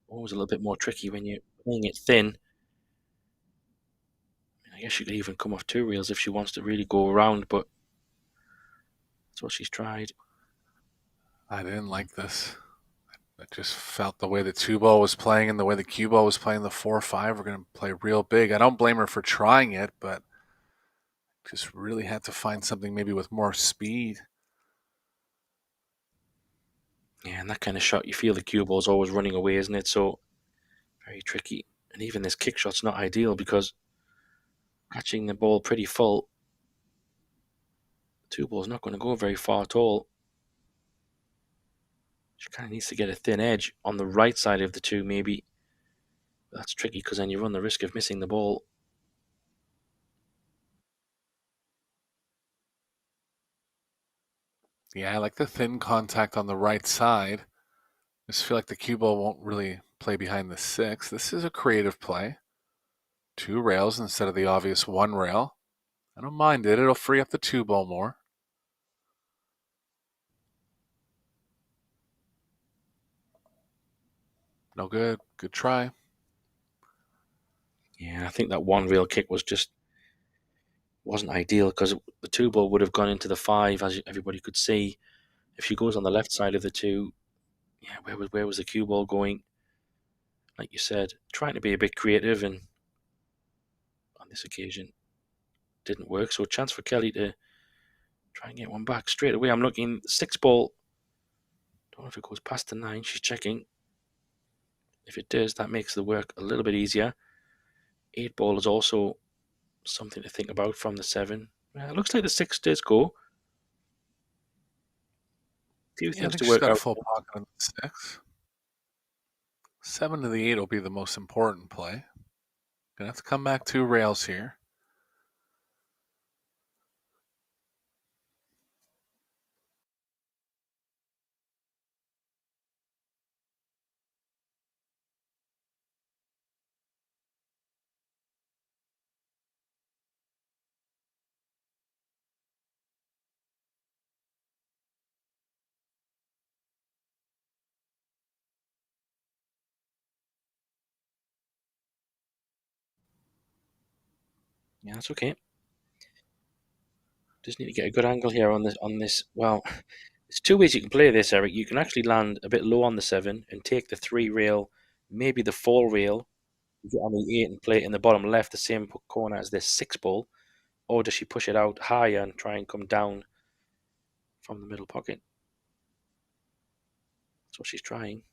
Speaker 3: Always a little bit more tricky when you're playing it thin. I guess she could even come off 2 reels if she wants to really go around, but that's what she's tried.
Speaker 4: I didn't like this. I just felt the way the 2 ball was playing and the way the cue ball was playing the 4-5 were going to play real big. I don't blame her for trying it, but just really had to find something maybe with more speed.
Speaker 3: Yeah, and that kind of shot, you feel the cue ball's always running away, isn't it? So very tricky. And even this kick shot's not ideal because catching the ball pretty full, the 2 ball's not going to go very far at all. She kind of needs to get a thin edge on the right side of the 2, maybe. But that's tricky because then you run the risk of missing the ball.
Speaker 4: Yeah, I like the thin contact on the right side. I just feel like the cue ball won't really play behind the 6. This is a creative play. 2 rails instead of the obvious 1 rail. I don't mind it. It'll free up the 2 ball more. No good. Good try.
Speaker 3: Yeah, I think that 1 rail kick wasn't ideal because the 2 ball would have gone into the 5, as everybody could see. If she goes on the left side of the 2, yeah, where was the cue ball going? Like you said, trying to be a bit creative, and on this occasion didn't work. So a chance for Kelly to try and get one back straight away. I'm looking 6 ball. Don't know if it goes past the 9. She's checking. If it does, that makes the work a little bit easier. 8 ball is also something to think about from the 7. It looks like the 6 does go. Few
Speaker 4: Yeah, I
Speaker 3: things
Speaker 4: think
Speaker 3: to
Speaker 4: she's
Speaker 3: work
Speaker 4: got a
Speaker 3: out.
Speaker 4: full pocket on the 6. 7 to the 8 will be the most important play. Gonna have to come back 2 rails here.
Speaker 3: Yeah, that's okay. Just need to get a good angle here on this. Well, there's 2 ways you can play this, Eric. You can actually land a bit low on the 7 and take the 3 rail, maybe the 4 rail, get on the 8 and play it in the bottom left, the same corner as this 6 ball. Or does she push it out higher and try and come down from the middle pocket? That's what she's trying.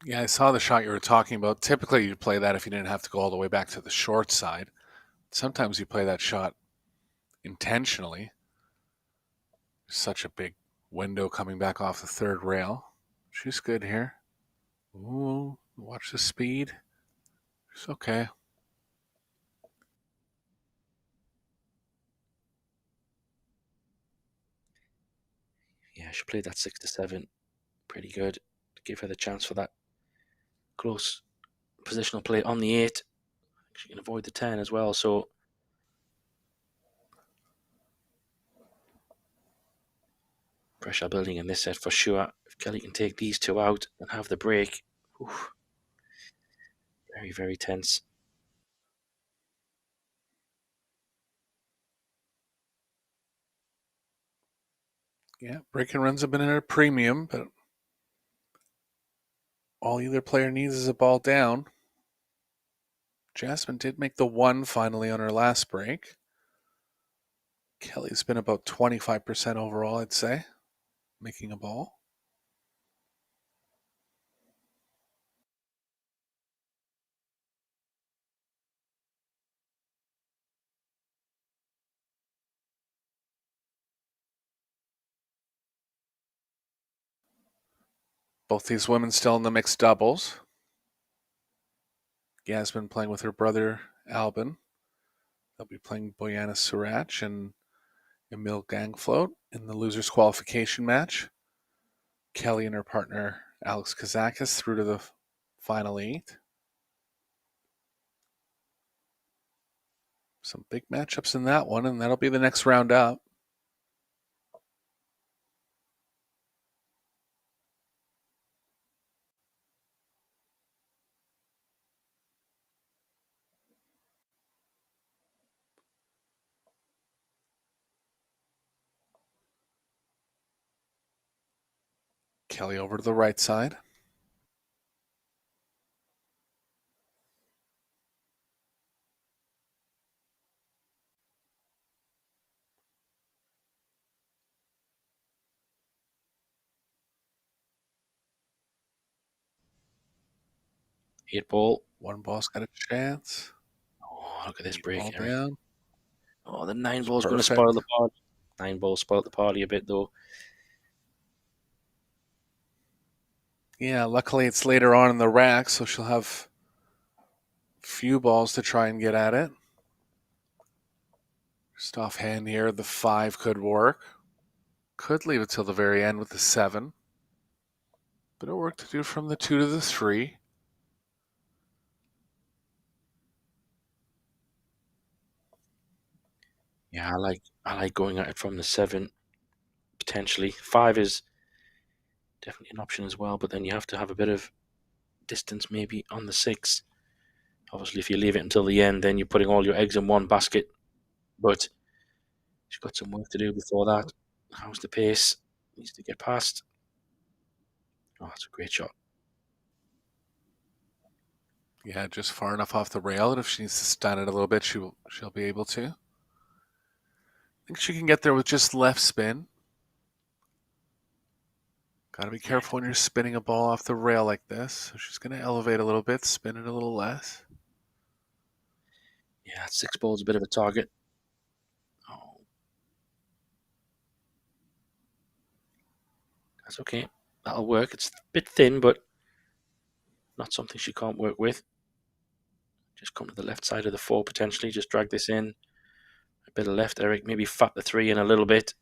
Speaker 4: Yeah, I saw the shot you were talking about. Typically, you'd play that if you didn't have to go all the way back to the short side. Sometimes you play that shot intentionally. Such a big window coming back off the 3rd rail. She's good here. Ooh, watch the speed. It's okay.
Speaker 3: Yeah, she played that 6 to 7 pretty good to give her the chance for that close positional play on the 8. She can avoid the 10 as well, so pressure building in this set for sure. If Kelly can take these 2 out and have the break, oof, very, very tense.
Speaker 4: Yeah, break and runs have been at a premium, but all either player needs is a ball down. Jasmine did make the 1 finally on her last break. Kelly's been about 25% overall, I'd say, making a ball. Both these women still in the mixed doubles. Jasmine playing with her brother Albin. They'll be playing Boyana Surach and Emil Gangfloat in the losers qualification match. Kelly and her partner Alex Kazakis through to the final 8. Some big matchups in that one, and that'll be the next round up. Kelly over to the right side.
Speaker 3: Eight ball.
Speaker 4: One ball's got a chance.
Speaker 3: Oh, look at this
Speaker 4: 8
Speaker 3: break,
Speaker 4: ball
Speaker 3: Eric.
Speaker 4: down.
Speaker 3: Oh, the 9
Speaker 4: It's
Speaker 3: ball's going to
Speaker 4: perfect.
Speaker 3: spoil the party. 9 ball spoiled the party a bit, though.
Speaker 4: Yeah, luckily it's later on in the rack, so she'll have a few balls to try and get at it. Just offhand here, the 5 could work. Could leave it till the very end with the 7. Bit of work to do from the 2 to the 3.
Speaker 3: Yeah, I like going at it from the 7, potentially. 5 is definitely an option as well, but then you have to have a bit of distance maybe on the 6. Obviously, if you leave it until the end, then you're putting all your eggs in one basket. But she's got some work to do before that. How's the pace? Needs to get past. Oh, that's a great shot.
Speaker 4: Yeah, just far enough off the rail that if she needs to stun it a little bit, she'll be able to. I think she can get there with just left spin. Got to be careful when you're spinning a ball off the rail like this. So she's going to elevate a little bit, spin it a little less.
Speaker 3: Yeah, 6 ball's a bit of a target. Oh, that's okay. That'll work. It's a bit thin, but not something she can't work with. Just come to the left side of the 4 potentially. Just drag this in. A bit of left, Eric. Maybe fat the 3 in a little bit.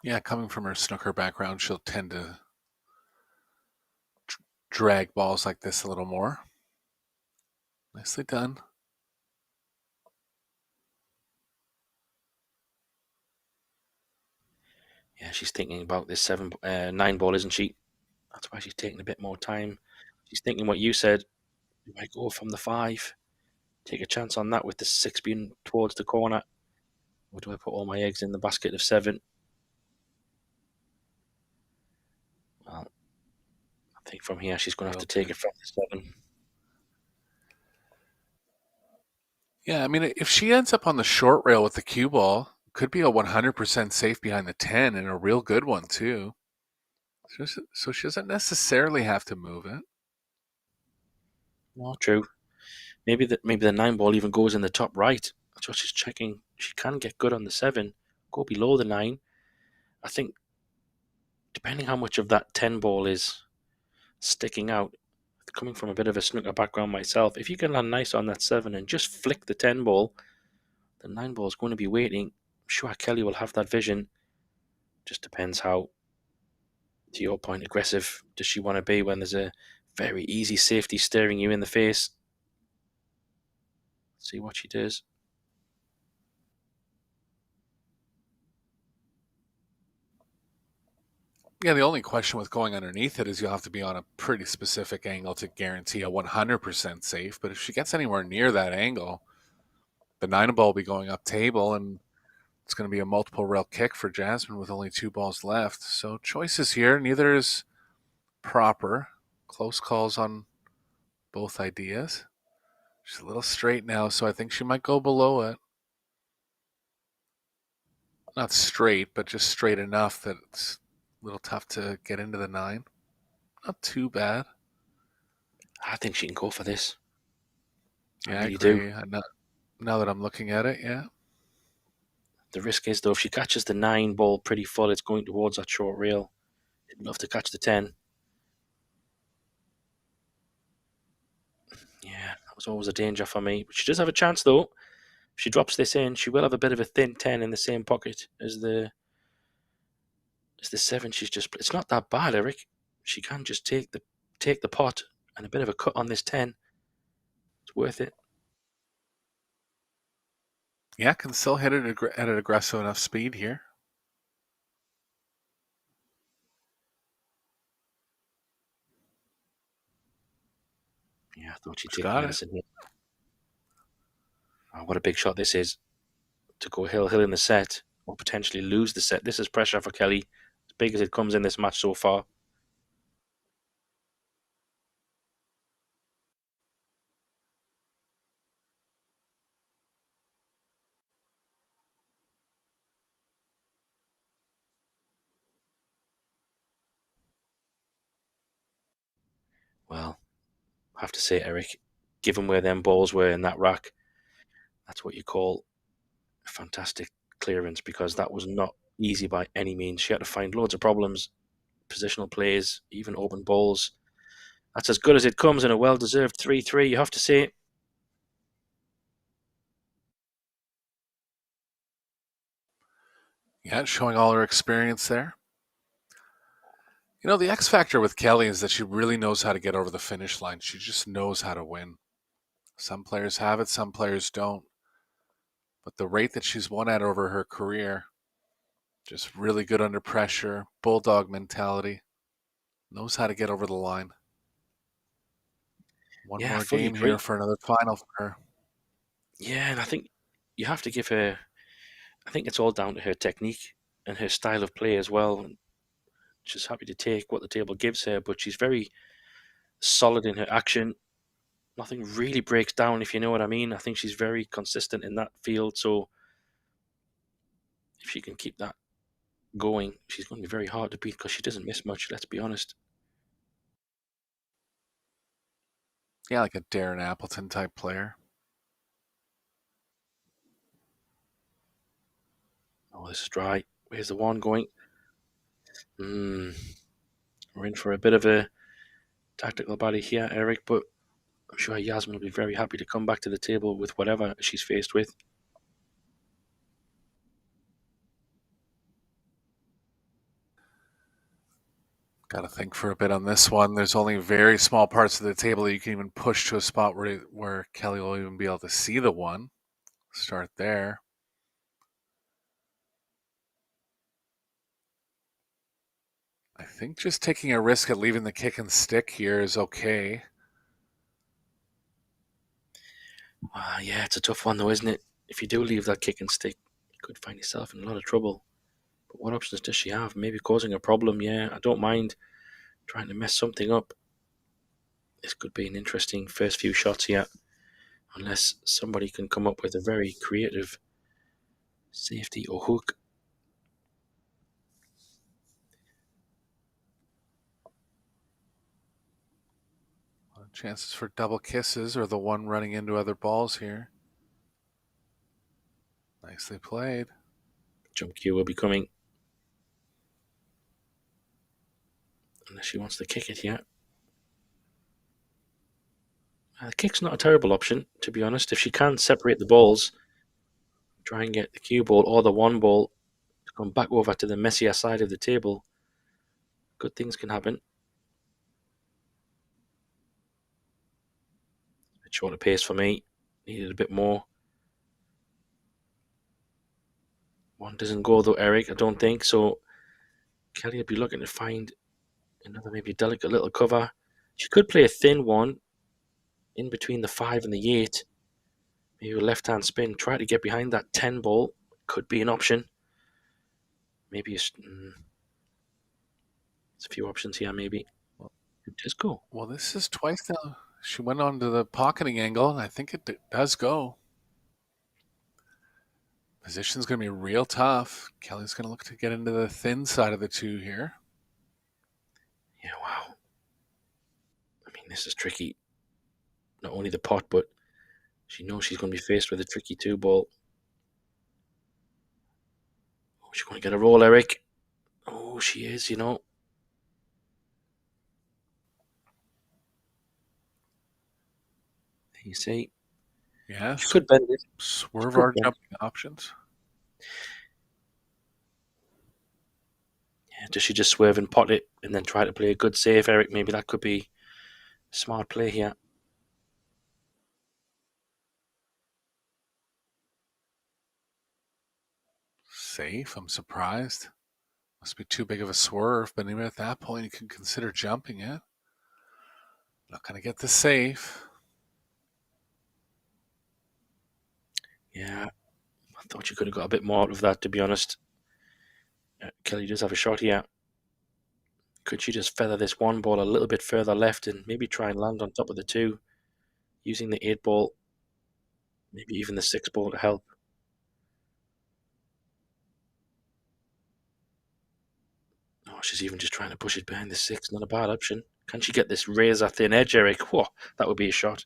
Speaker 4: Yeah, coming from her snooker background, she'll tend to drag balls like this a little more. Nicely done.
Speaker 3: Yeah, she's thinking about this 9 ball, isn't she? That's why she's taking a bit more time. She's thinking what you said. Do I go from the 5? Take a chance on that with the 6 being towards the corner? Or do I put all my eggs in the basket of 7? Well, I think from here she's going to have to take it from the 7.
Speaker 4: Yeah, I mean, if she ends up on the short rail with the cue ball, could be a 100% safe behind the 10 and a real good one, too. So she doesn't necessarily have to move it.
Speaker 3: No, true. Maybe the 9 ball even goes in the top right. That's what she's checking. She can get good on the 7, go below the 9. I think depending how much of that 10 ball is sticking out, coming from a bit of a snooker background myself, if you can land nice on that 7 and just flick the 10 ball, the 9 ball is going to be waiting. I'm sure Kelly will have that vision. Just depends how, to your point, aggressive does she want to be when there's a very easy safety staring you in the face. See what she does.
Speaker 4: Yeah, the only question with going underneath it is you'll have to be on a pretty specific angle to guarantee a 100% safe. But if she gets anywhere near that angle, the 9 ball will be going up table, and it's going to be a multiple rail kick for Jasmine with only 2 balls left. So choices here. Neither is proper. Close calls on both ideas. She's a little straight now, so I think she might go below it. Not straight, but just straight enough that it's a little tough to get into the 9. Not too bad.
Speaker 3: I think she can go for this.
Speaker 4: Yeah,
Speaker 3: I
Speaker 4: I
Speaker 3: really do.
Speaker 4: agree. Now that I'm looking at it, yeah.
Speaker 3: The risk is, though, if she catches the 9 ball pretty full, it's going towards that short rail. I'd love to catch the 10. Yeah, that was always a danger for me. But she does have a chance, though. If she drops this in, she will have a bit of a thin 10 in the same pocket as the 7 she's just... It's not that bad, Eric. She can just take the pot and a bit of a cut on this 10. It's worth it.
Speaker 4: Yeah, can still hit it at an aggressive enough speed here.
Speaker 3: Yeah, I thought she'd
Speaker 4: She's
Speaker 3: take the
Speaker 4: got it.
Speaker 3: medicine here. Oh, what a big shot this is. To go hill in the set, or potentially lose the set. This is pressure for Kelly, as big as it comes in this match so far. Well, I have to say, Eric, given where them balls were in that rack, that's what you call a fantastic clearance, because that was not easy by any means. She had to find loads of problems, positional plays, even open balls. That's as good as it comes in a well-deserved 3-3, you have to say.
Speaker 4: Yeah, showing all her experience there. You know, the X factor with Kelly is that she really knows how to get over the finish line. She just knows how to win. Some players have it, some players don't. But the rate that she's won at over her career, just really good under pressure, bulldog mentality, knows how to get over the line. One
Speaker 3: Yeah, I
Speaker 4: more
Speaker 3: fully
Speaker 4: game
Speaker 3: agree.
Speaker 4: here for another final for her.
Speaker 3: Yeah, and I think you have to give her... I think it's all down to her technique and her style of play as well. She's happy to take what the table gives her, but she's very solid in her action. Nothing really breaks down, if you know what I mean. I think she's very consistent in that field. So if she can keep that going, she's going to be very hard to beat, because she doesn't miss much, let's be honest.
Speaker 4: Yeah, like a Darren Appleton type player.
Speaker 3: Oh, this is dry. Where's the 1 going? We're in for a bit of a tactical battle here, Eric, but I'm sure Jasmine will be very happy to come back to the table with whatever she's faced with.
Speaker 4: Got to think for a bit on this one. There's only very small parts of the table that you can even push to a spot where Kelly will even be able to see the 1. Start there. I think just taking a risk at leaving the kick and stick here is okay.
Speaker 3: Yeah, it's a tough one, though, isn't it? If you do leave that kick and stick, you could find yourself in a lot of trouble. But what options does she have? Maybe causing a problem. Yeah, I don't mind trying to mess something up. This could be an interesting first few shots here, unless somebody can come up with a very creative safety or hook.
Speaker 4: Chances for double kisses or the 1 running into other balls here. Nicely played.
Speaker 3: Jump cue will be coming, unless she wants to kick it here. The kick's not a terrible option, to be honest. If she can separate the balls, try and get the cue ball or the 1 ball to come back over to the messier side of the table, good things can happen. A bit shorter pace for me. Needed a bit more. 1 doesn't go, though, Eric, I don't think. So Kelly will be looking to find another maybe delicate little cover. She could play a thin 1 in between the 5 and the 8. Maybe a left-hand spin. Try to get behind that 10 ball. Could be an option. Maybe it's a few options here, maybe. Just go.
Speaker 4: Well, this is twice now. She went on to the pocketing angle, and I think it does go. Position's going to be real tough. Kelly's going to look to get into the thin side of the 2 here.
Speaker 3: Yeah, wow. I mean, this is tricky. Not only the pot, but she knows she's going to be faced with a tricky 2 ball. She's going to get a roll, Eric. Oh, she is, you know. You see,
Speaker 4: Yes.
Speaker 3: she could bend it.
Speaker 4: Swerve
Speaker 3: Could
Speaker 4: our
Speaker 3: bend.
Speaker 4: jumping options.
Speaker 3: Yeah, does she just swerve and pot it and then try to play a good save, Eric? Maybe that could be a smart play here.
Speaker 4: Safe. I'm surprised. Must be too big of a swerve, but even at that point, you can consider jumping it. Not going to get the safe.
Speaker 3: Yeah, I thought you could have got a bit more out of that, to be honest. Kelly does have a shot here. Could she just feather this one ball a little bit further left and maybe try and land on top of the two, using the 8 ball, maybe even the 6 ball to help? Oh, she's even just trying to push it behind the 6. Not a bad option. Can she get this razor thin edge, Eric? Whoa, that would be a shot.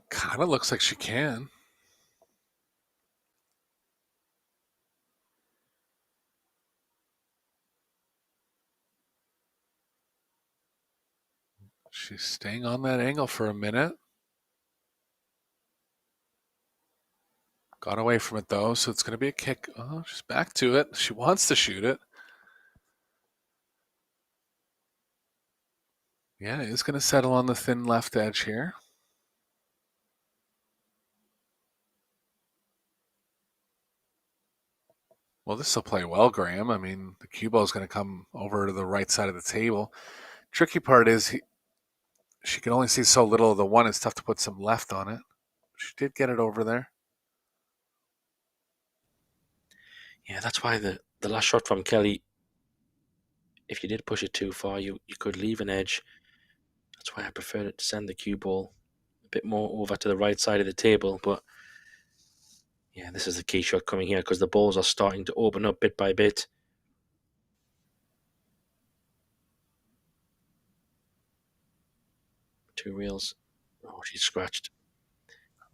Speaker 4: Kind of looks like she can. She's staying on that angle for a minute. Got away from it though, so it's going to be a kick. Oh, she's back to it. She wants to shoot it. Yeah, it's going to settle on the thin left edge here. Well, this will play well, Graham. I mean, the cue ball is going to come over to the right side of the table. Tricky part is she can only see so little of the one. It's tough to put some left on it. She did get it over there.
Speaker 3: Yeah, that's why the last shot from Kelly, if you did push it too far, you could leave an edge. That's why I prefer to send the cue ball a bit more over to the right side of the table. But yeah, this is the key shot coming here because the balls are starting to open up bit by bit. Two reels. Oh, she's scratched.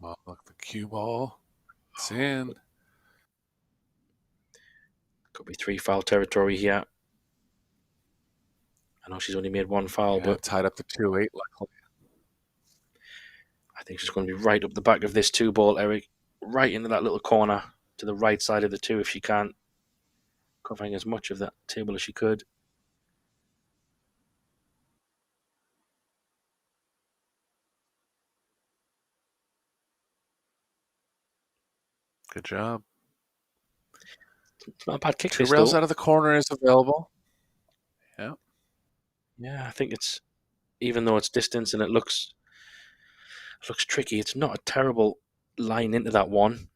Speaker 4: Well, look, the cue ball. It's in.
Speaker 3: Could be 3 foul territory here. I know she's only made 1 foul,
Speaker 4: Yeah,
Speaker 3: but
Speaker 4: tied up to 2-8, luckily.
Speaker 3: I think she's going to be right up the back of this 2 ball, Eric. Right into that little corner to the right side of the 2 if she can. Covering as much of that table as she could.
Speaker 4: Good job.
Speaker 3: It's not a bad kick
Speaker 4: 2
Speaker 3: face,
Speaker 4: rails
Speaker 3: though.
Speaker 4: out of the corner is available. Yeah.
Speaker 3: Yeah, I think it's, even though it's distance and it looks tricky, it's not a terrible line into that one.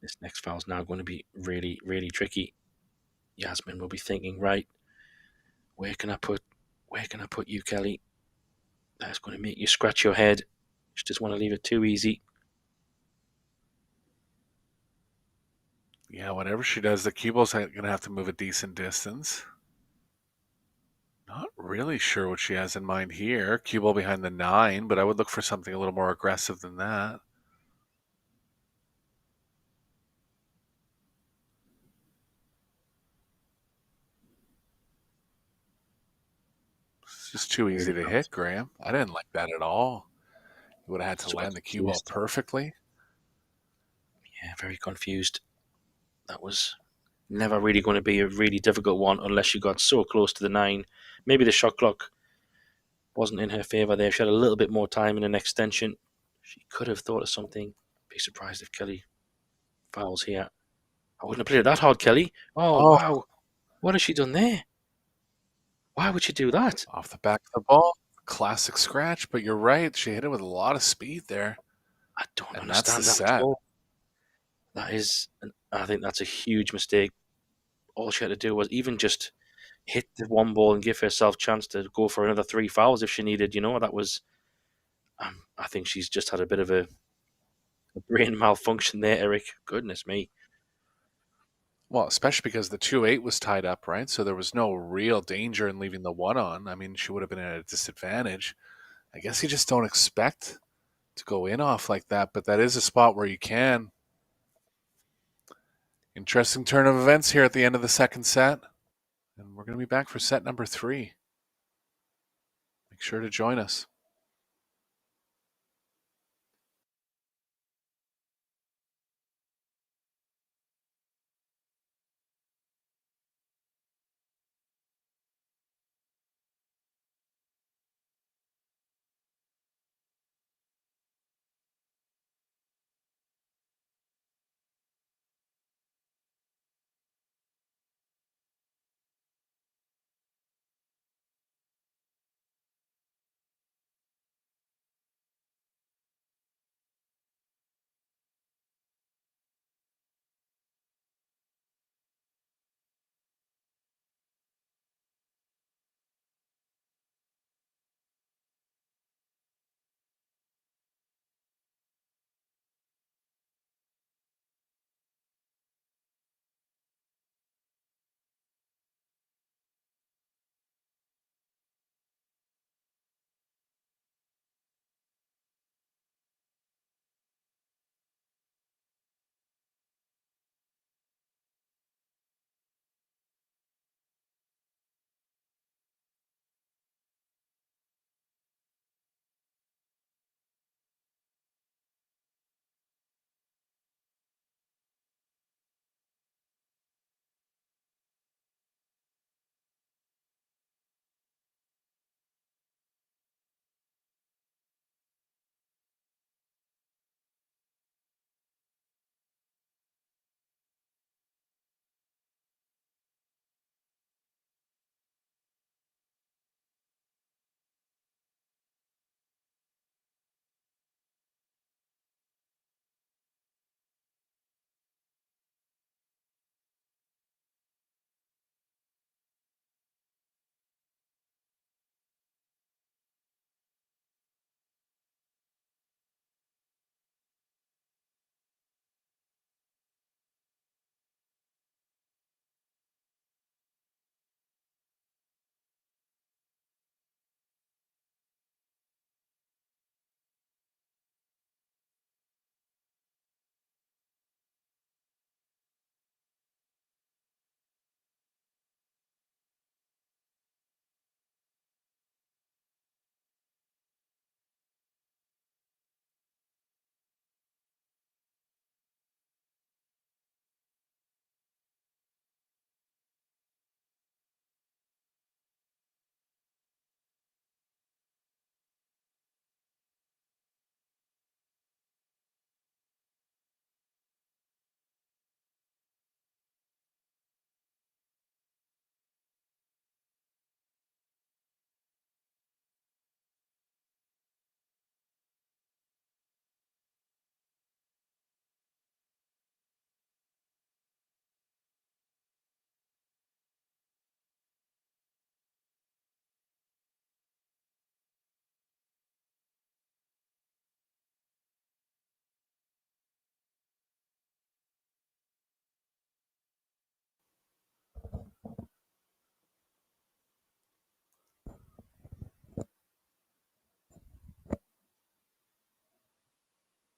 Speaker 3: This next foul is now going to be really, really tricky. Jasmine will be thinking, right, where can I put you, Kelly? That's going to make you scratch your head. She just want to leave it too easy.
Speaker 4: Yeah, whatever she does, the cue ball's going to have to move a decent distance. Not really sure what she has in mind here. Cue ball behind the 9, but I would look for something a little more aggressive than that. It's just too easy to hit, Graham. I didn't like that at all. You would have had to land the cue ball perfectly.
Speaker 3: Yeah, very confused. That was never really going to be a really difficult one unless you got so close to the 9. Maybe the shot clock wasn't in her favour there. She had a little bit more time in an extension. She could have thought of something. Be surprised if Kelly fouls here. I wouldn't have played it that hard, Kelly. Oh, wow. What has she done there? Why would she do that?
Speaker 4: Off the back of the ball. Classic scratch, but you're right. She hit it with a lot of speed there.
Speaker 3: I don't
Speaker 4: And
Speaker 3: understand
Speaker 4: that's the
Speaker 3: that at
Speaker 4: set.
Speaker 3: all. That is, I think that's a huge mistake. All she had to do was even just hit the one ball and give herself a chance to go for another 3 fouls if she needed. You know, that was, I think she's just had a bit of a A brain malfunction there, Eric. Goodness me.
Speaker 4: Well, especially because the 2-8 was tied up, right? So there was no real danger in leaving the 1 on. I mean, she would have been at a disadvantage. I guess you just don't expect to go in off like that, but that is a spot where you can. Interesting turn of events here at the end of the second set. And we're going to be back for set number 3. Make sure to join us.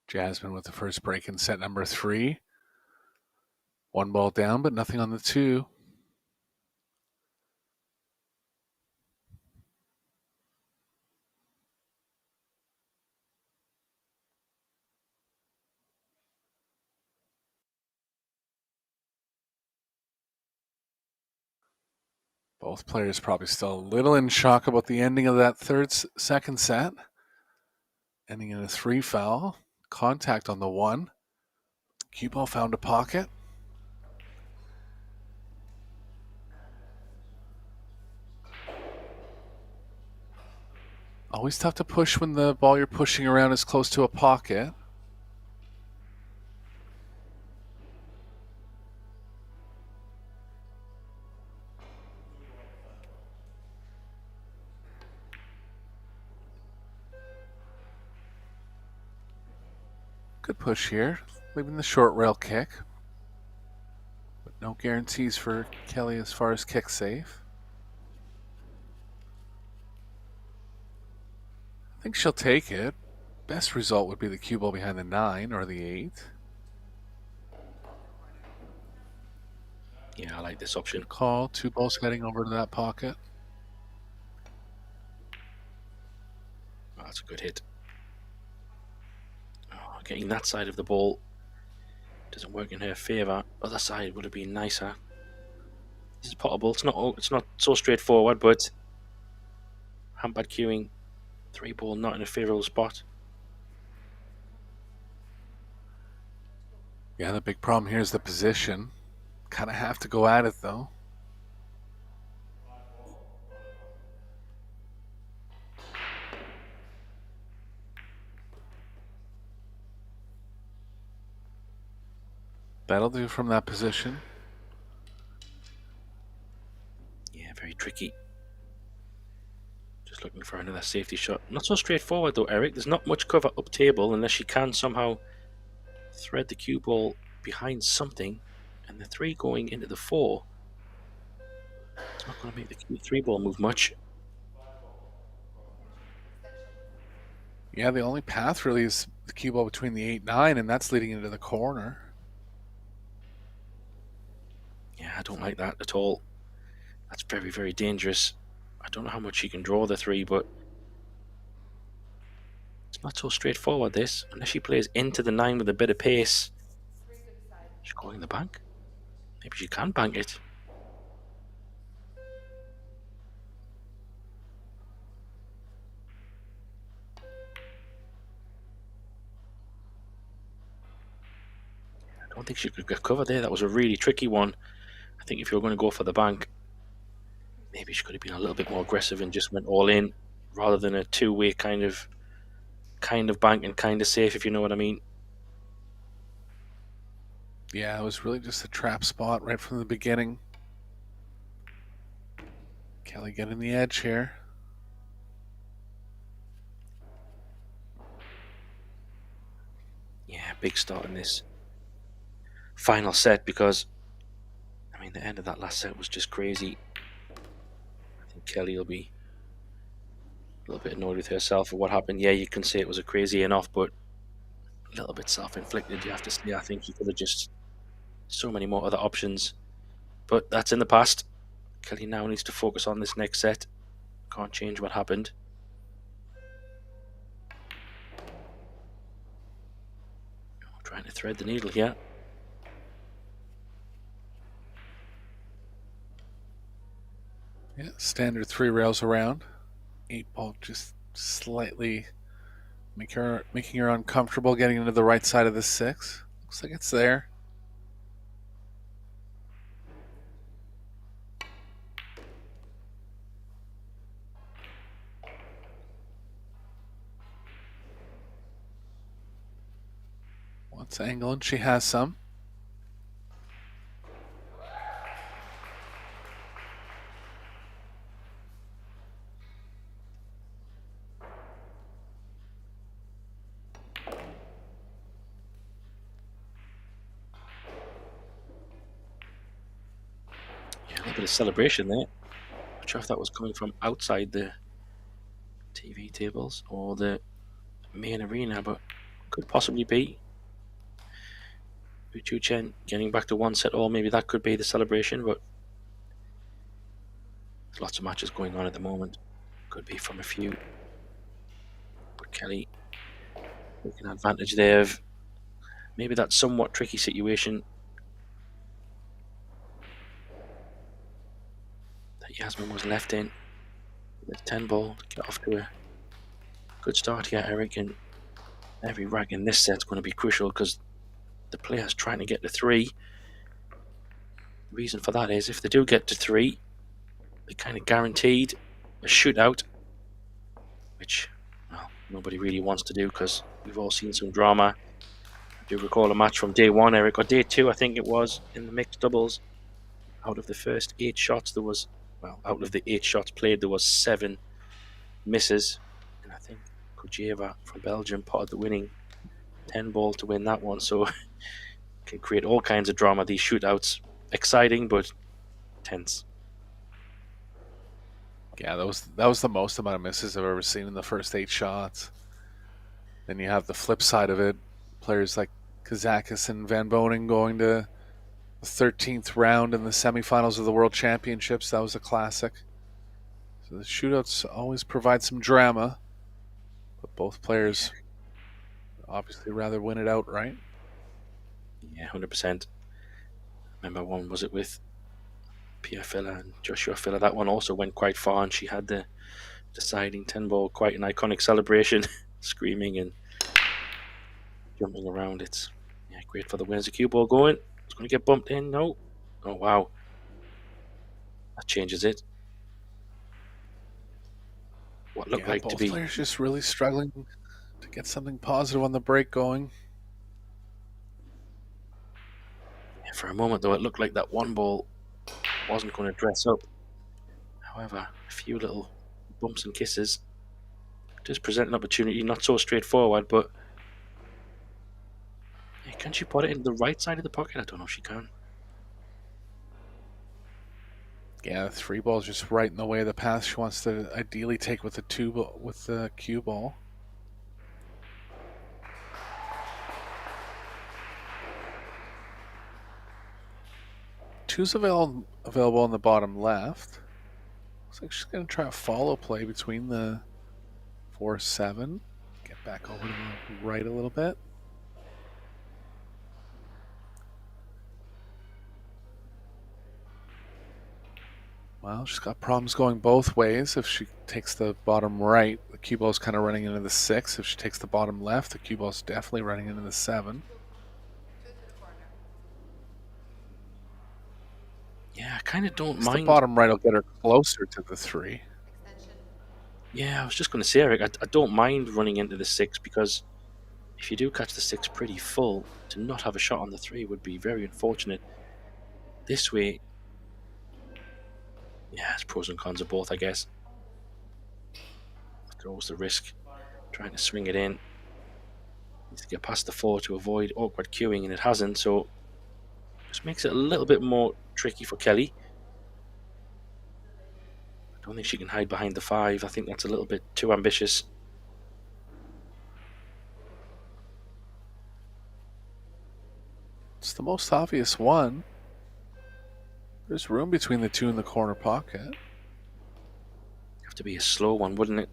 Speaker 4: Jasmine with the first break in set number 3. 1 ball down, but nothing on the 2. Both players probably still a little in shock about the ending of that second set. Ending in a 3 foul. Contact on the 1. Cue ball found a pocket. Always tough to push when the ball you're pushing around is close to a pocket. Good push here, leaving the short rail kick. But no guarantees for Kelly as far as kick safe. I think she'll take it. Best result would be the cue ball behind the 9 or the 8.
Speaker 3: Yeah, I like this option.
Speaker 4: Good call. 2 balls heading over to that pocket.
Speaker 3: Oh, that's a good hit. Oh, getting that side of the ball doesn't work in her favour. Other side would have been nicer. This is potable. It's not so straightforward, but handpad queuing, 3 ball not in a favourable spot.
Speaker 4: Yeah, the big problem here is the position. Kind of have to go at it though. That'll do from that position.
Speaker 3: Yeah, very tricky. Just looking for another safety shot. Not so straightforward though, Eric. There's not much cover up table unless she can somehow thread the cue ball behind something, and the 3 going into the 4. It's not going to make the 3 ball move much.
Speaker 4: Yeah, the only path really is the cue ball between the 8-9, and that's leading into the corner.
Speaker 3: Yeah, I don't like that at all. That's very, very dangerous. I don't know how much she can draw the 3, but it's not so straightforward, this. Unless she plays into the 9 with a bit of pace. She's calling the bank. Maybe she can bank it. I don't think she could get cover there. That was a really tricky one. I think if you're going to go for the bank, maybe she could have been a little bit more aggressive and just went all in rather than a two-way kind of bank and kind of safe, if you know what I mean.
Speaker 4: Yeah, it was really just a trap spot right from the beginning. Kelly getting the edge here.
Speaker 3: Yeah, big start in this final set because, I mean, the end of that last set was just crazy. I think Kelly will be a little bit annoyed with herself for what happened. Yeah, you can say it was a crazy enough, but a little bit self-inflicted, you have to say. I think you could have just so many more other options, but that's in the past. Kelly now needs to focus on this next set. Can't change what happened. Trying to thread the needle here.
Speaker 4: Yeah, standard 3 rails around. 8 ball just slightly making her uncomfortable getting into the right side of the 6. Looks like it's there. Wants angle, and she has some.
Speaker 3: Yeah, a little bit of celebration there. Not sure if that was coming from outside the TV tables or the main arena, but could possibly be. Ouschan getting back to 1 set all, maybe that could be the celebration, but there's lots of matches going on at the moment. Could be from a few. But Kelly taking advantage there of maybe that somewhat tricky situation that Jasmine was left in. With 10 ball to get off to a good start here, Eric, and every rack in this set's going to be crucial because the player's trying to get to 3. The reason for that is if they do get to 3, they're kind of guaranteed a shootout, which, well, nobody really wants to do because we've all seen some drama. I do recall a match from day 1, Eric, or day 2, I think it was, in the mixed doubles. Out of the first 8 shots, out of the 8 shots played, there was 7 misses, and I think Kujeva from Belgium potted the winning 10 ball to win that one, so can create all kinds of drama. These shootouts, exciting but tense.
Speaker 4: Yeah, that was the most amount of misses I've ever seen in the first 8 shots. Then you have the flip side of it. Players like Kazakis and Van Boning going to the 13th round in the semifinals of the World Championships. That was a classic. So the shootouts always provide some drama, but both players obviously rather win it outright.
Speaker 3: Yeah, 100%. Remember one, was it with Pia Filler and Joshua Filler? That one also went quite far, and she had the deciding 10 ball, quite an iconic celebration, screaming and jumping around. It's great for the wins. The cue ball going. It's going to get bumped in. No. Oh, wow. That changes it. What looked like to
Speaker 4: both
Speaker 3: be.
Speaker 4: players just really struggling to get something positive on the break going.
Speaker 3: Yeah, for a moment, though, it looked like that one ball wasn't going to dress up. However, a few little bumps and kisses does present an opportunity. Not so straightforward, but can she put it in the right side of the pocket? I don't know if she can.
Speaker 4: Yeah, the 3 ball's just right in the way of the pass she wants to ideally take with the cue ball. Two's available on the bottom left. Looks like she's going to try a follow play between the 4-7. Get back over to the right a little bit. Well, she's got problems going both ways. If she takes the bottom right, the cue ball's kind of running into the 6. If she takes the bottom left, the cue ball's definitely running into the 7.
Speaker 3: Yeah, I kind of don't mind.
Speaker 4: The bottom right will get her closer to the 3.
Speaker 3: Yeah, I was just going to say, Eric, I don't mind running into the 6, because if you do catch the 6 pretty full, to not have a shot on the 3 would be very unfortunate. This way, yeah, it's pros and cons of both, I guess. There's always the risk trying to swing it in. Needs to get past the 4 to avoid awkward queuing, and it hasn't, so just makes it a little bit more tricky for Kelly. I don't think she can hide behind the 5. I think that's a little bit too ambitious.
Speaker 4: It's the most obvious one. There's room between the 2 in the corner pocket.
Speaker 3: Have to be a slow one, wouldn't it?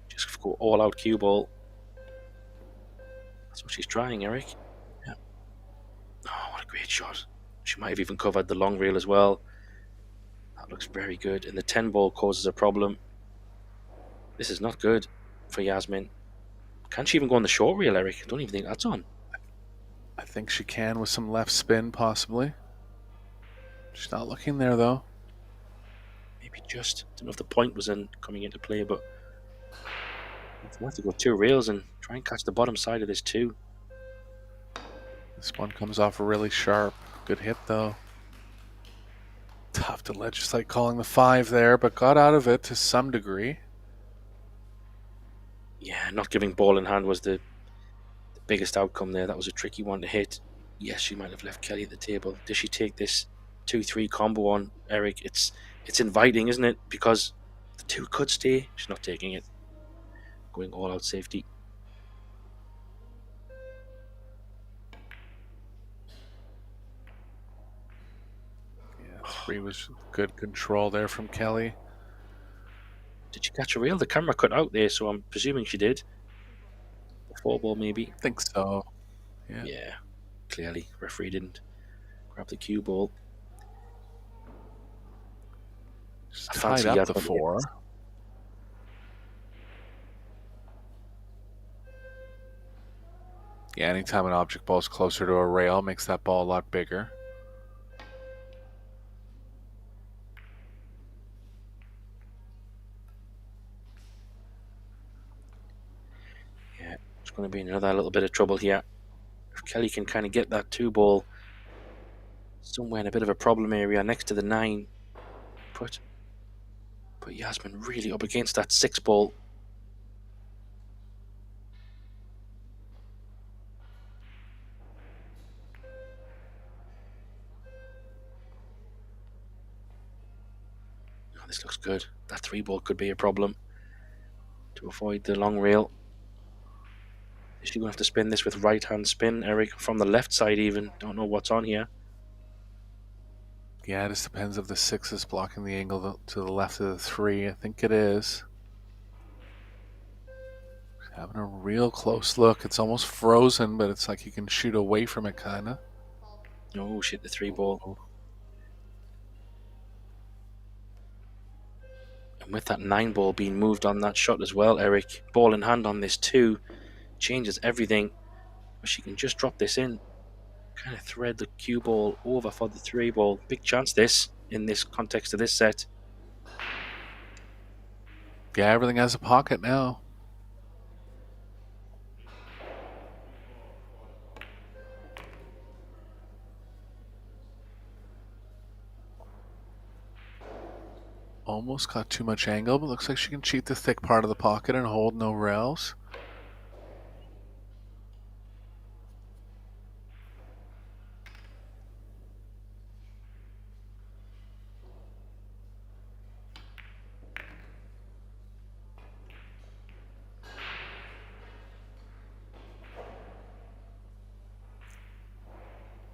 Speaker 3: Just go all out cue ball. That's what she's trying, Eric. Yeah. Oh, what a great shot. She might have even covered the long rail as well. That looks very good. And the 10 ball causes a problem. This is not good for Jasmine. Can she even go on the short rail, Eric? I don't even think that's on.
Speaker 4: I think she can with some left spin, possibly. She's not looking there, though.
Speaker 3: Maybe just. Don't know if the point was in coming into play, but we'll have to go 2 rails and try and catch the bottom side of this too.
Speaker 4: This one comes off really sharp. Good hit, though. Tough to legislate calling the 5 there, but got out of it to some degree.
Speaker 3: Yeah, not giving ball in hand was the biggest outcome there. That was a tricky one to hit. Yes, she might have left Kelly at the table. Does she take this 2-3 combo on, Eric? It's inviting, isn't it? Because the 2 could stay. She's not taking it. Going all out safety.
Speaker 4: Yeah, 3 was good control there from Kelly.
Speaker 3: Did she catch a rail? The camera cut out there, so I'm presuming she did. The 4 ball, maybe.
Speaker 4: I think so.
Speaker 3: Yeah, clearly. Referee didn't grab the cue ball.
Speaker 4: Just tied up the 4. Yeah, anytime an object ball is closer to a rail makes that ball a lot bigger.
Speaker 3: Yeah, it's going to be another little bit of trouble here. If Kelly can kind of get that 2 ball somewhere in a bit of a problem area next to the 9, but Jasmine really up against that 6 ball. good. That 3-ball could be a problem to avoid the long rail. Is she going to have to spin this with right-hand spin, Eric? From the left side even. Don't know what's on here.
Speaker 4: Yeah, it just depends if the 6 is blocking the angle to the left of the 3. I think it is. Having a real close look. It's almost frozen, but it's like you can shoot away from it, kind of.
Speaker 3: Oh, shit, the 3-ball.
Speaker 4: Oh.
Speaker 3: And with that 9-ball being moved on that shot as well, Eric, ball in hand on this 2 changes everything. But she can just drop this in. Kind of thread the cue ball over for the 3-ball. Big chance this, in this context of this set.
Speaker 4: Yeah, everything has a pocket now. Almost got too much angle, but looks like she can cheat the thick part of the pocket and hold no rails.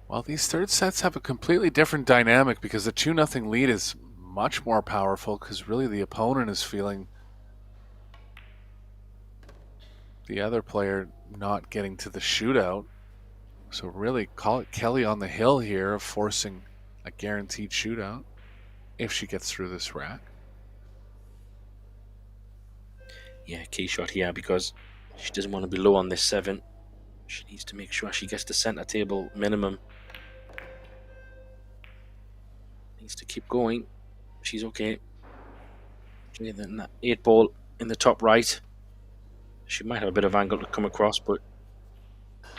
Speaker 4: Well, these third sets have a completely different dynamic because the 2-0 lead is much more powerful because really the opponent is feeling the other player not getting to the shootout. So really call it Kelly on the hill here of forcing a guaranteed shootout if she gets through this rack.
Speaker 3: Yeah, key shot here because she doesn't want to be low on this 7. She needs to make sure she gets the center table minimum. Needs to keep going. She's okay. Okay, then that 8-ball in the top right. She might have a bit of angle to come across, but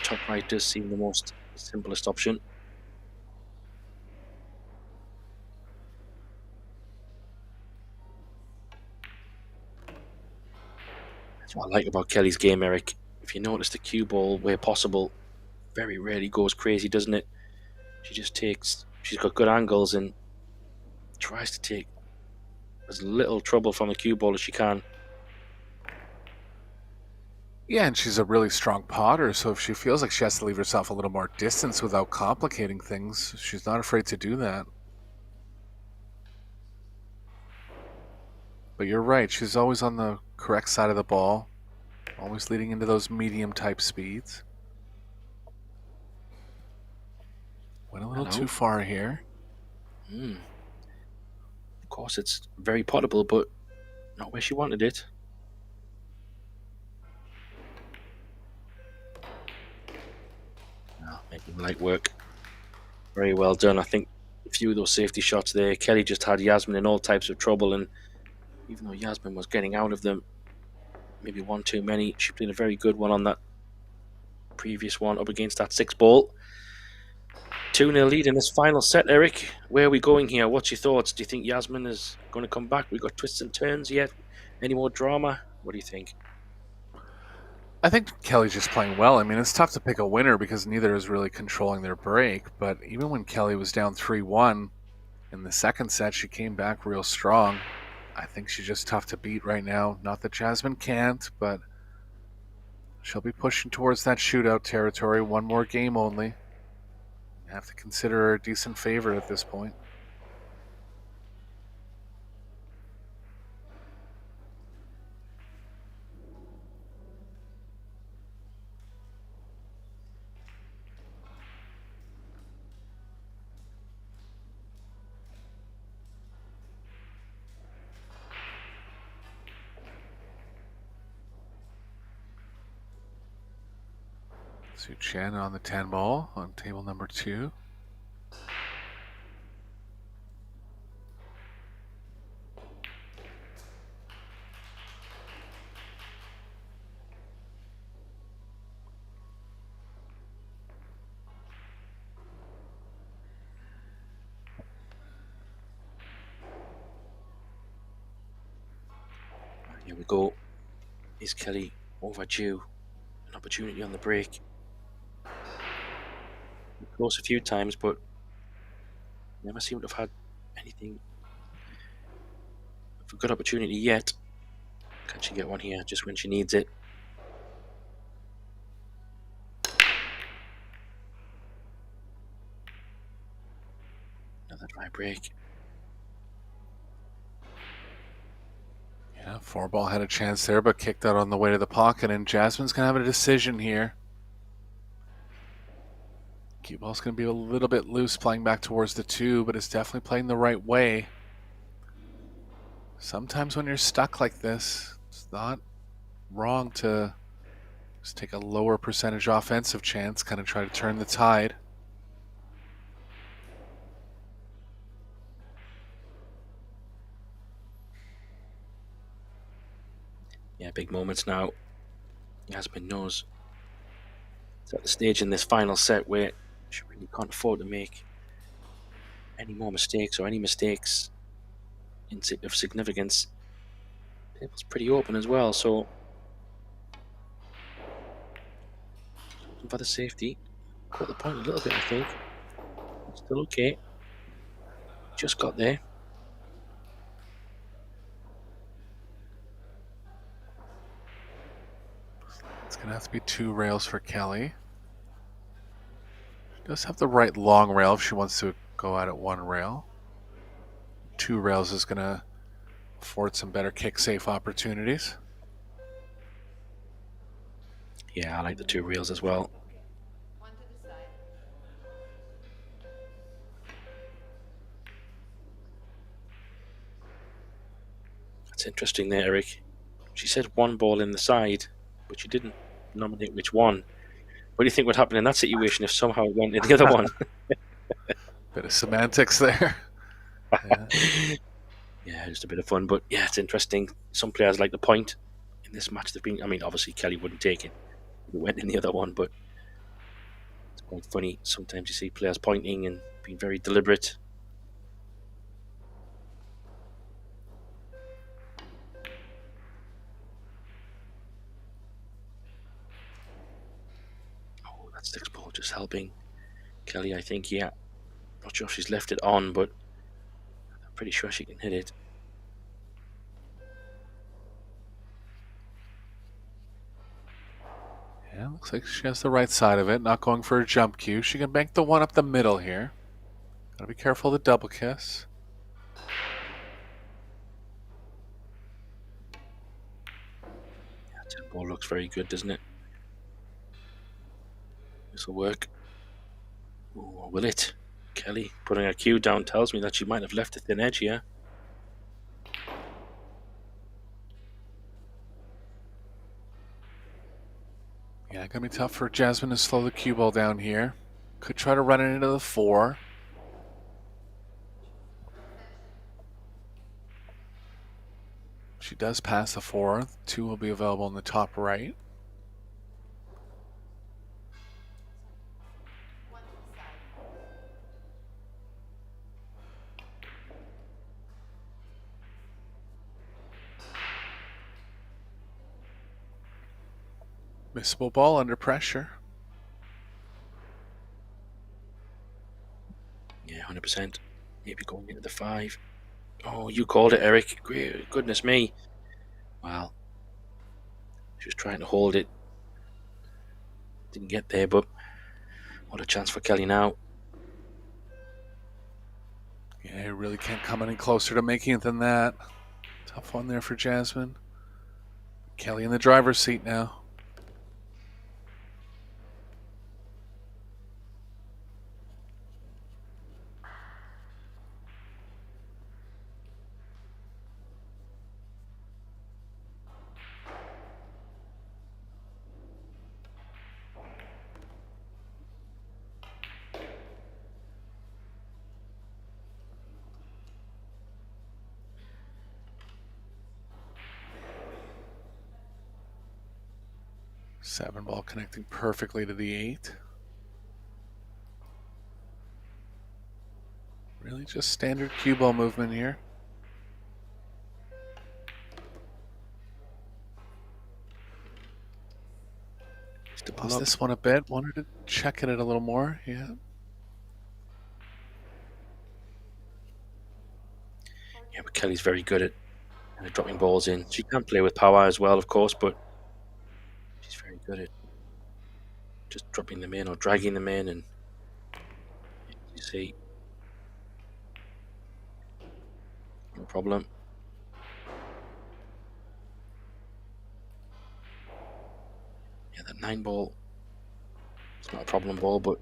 Speaker 3: top right does seem the most simplest option. That's what I like about Kelly's game, Eric. If you notice the cue ball where possible, very rarely goes crazy, doesn't it? She just takes, she's got good angles and tries to take as little trouble from the cue ball as she can.
Speaker 4: Yeah, and she's a really strong potter, so if she feels like she has to leave herself a little more distance without complicating things, she's not afraid to do that. But you're right, she's always on the correct side of the ball, always leading into those medium-type speeds. Went a little too far here.
Speaker 3: Of course, it's very potable, but not where she wanted it. Making light work. Very well done. I think a few of those safety shots there, Kelly just had Jasmine in all types of trouble, and even though Jasmine was getting out of them, maybe one too many, she played a very good one on that previous one up against that 6-ball. 2-0 lead in this final set, Eric. Where are we going here? What's your thoughts? Do you think Jasmine is going to come back? We got twists and turns yet? Any more drama? What do you think?
Speaker 4: I think Kelly's just playing well. I mean, it's tough to pick a winner because neither is really controlling their break. But even when Kelly was down 3-1 in the second set, she came back real strong. I think she's just tough to beat right now. Not that Jasmine can't, but she'll be pushing towards that shootout territory. One more game only. You have to consider her a decent favorite at this point. Ouschan on the 10-ball on table number 2.
Speaker 3: Here we go. Is Kelly overdue an opportunity on the break? Close a few times, but never seem to have had anything a good opportunity yet. Can she get one here just when she needs it? Another dry break.
Speaker 4: Yeah, 4-ball had a chance there, but kicked out on the way to the pocket, and Jasmine's going to have a decision here. Cue ball's going to be a little bit loose playing back towards the 2, but it's definitely playing the right way. Sometimes when you're stuck like this, it's not wrong to just take a lower percentage offensive chance, kind of try to turn the tide.
Speaker 3: Yeah, big moments now. Jasmine knows it's at the stage in this final set where she really can't afford to make any more mistakes or any mistakes of significance. Table's pretty open as well, so for the safety, caught the point a little bit, I think. Still okay. Just got there.
Speaker 4: It's going to have to be 2 rails for Kelly. She does have the right long rail if she wants to go out at 1 rail. 2 rails is going to afford some better kick safe opportunities.
Speaker 3: Yeah, I like the 2 reels as well. That's interesting there, Eric. She said 1 ball in the side, but she didn't nominate which one. What do you think would happen in that situation if somehow it went in the other one?
Speaker 4: Bit of semantics there. Yeah.
Speaker 3: Yeah, just a bit of fun, but yeah, it's interesting. Some players like the point in this match. They've been, I mean, obviously Kelly wouldn't take it. It went in the other one, but it's quite funny. Sometimes you see players pointing and being very deliberate. Oh, that 6 ball just helping Kelly, I think. Yeah, not sure if she's left it on, but I'm pretty sure she can hit it.
Speaker 4: Yeah, looks like she has the right side of it, not going for a jump cue. She can bank the 1 up the middle here. Gotta be careful of the double kiss.
Speaker 3: Yeah, 10 ball looks very good, doesn't it? This will work. Oh, will it? Kelly putting her cue down tells me that she might have left a thin edge here.
Speaker 4: Yeah, gonna be tough for Jasmine to slow the cue ball down here. Could try to run it into the 4. She does pass the 4. The 2 will be available in the top right. Missable ball under pressure.
Speaker 3: Yeah, 100%. Maybe going into the 5. Oh, you called it, Eric. Goodness me. Wow. She was trying to hold it. Didn't get there, but what a chance for Kelly now.
Speaker 4: Yeah, you really can't come any closer to making it than that. Tough one there for Jasmine. Kelly in the driver's seat now. Seven ball connecting perfectly to the 8. Really just standard cue ball movement here. Lost this one a bit. Wanted to check it a little more. Yeah.
Speaker 3: Yeah, but Kelly's very good at and dropping balls in. She can play with power as well, of course, but she's very good at just dropping them in or dragging them in, and you see, no problem. Yeah, that 9 ball, it's not a problem ball, but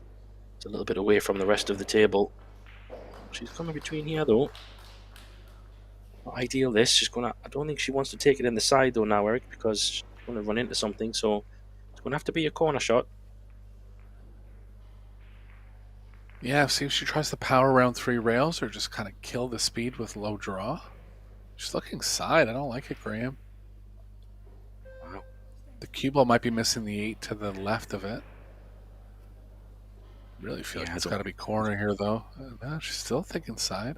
Speaker 3: it's a little bit away from the rest of the table. She's coming between here, though. Not ideal, this. She's gonna. I don't think she wants to take it in the side, though, now, Eric, because she's going to run into something, so it's going to have to be a corner shot.
Speaker 4: Yeah, see if she tries to power around 3 rails or just kind of kill the speed with low draw. She's looking side. I don't like it, Graham.
Speaker 3: Wow.
Speaker 4: The cue ball might be missing the 8 to the left of it. Really feel like it's got to be corner here, though. No, she's still thinking side.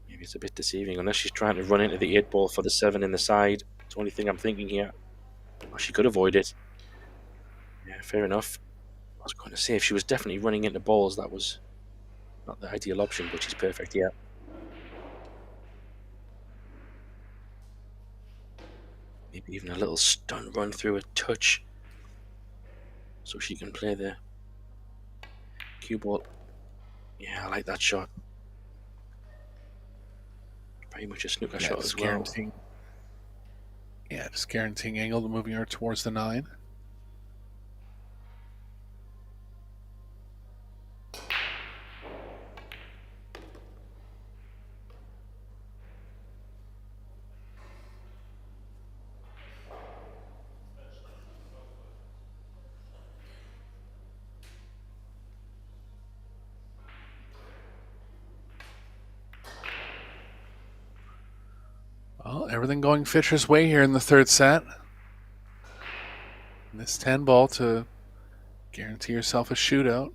Speaker 3: Maybe it's a bit deceiving, unless she's trying to run into the 8 ball for the 7 in the side. It's the only thing I'm thinking here. Or she could avoid it. Yeah, fair enough. I was going to say, if she was definitely running into balls, that was not the ideal option, but she's perfect, yeah. Maybe even a little stun run through a touch, so she can play the cue ball. Yeah, I like that shot. Very much a snooker shot as well.
Speaker 4: Yeah, just guaranteeing angle to moving her towards the 9. Well, everything going Fisher's way here in the 3rd set. And this 10 ball to guarantee yourself a shootout.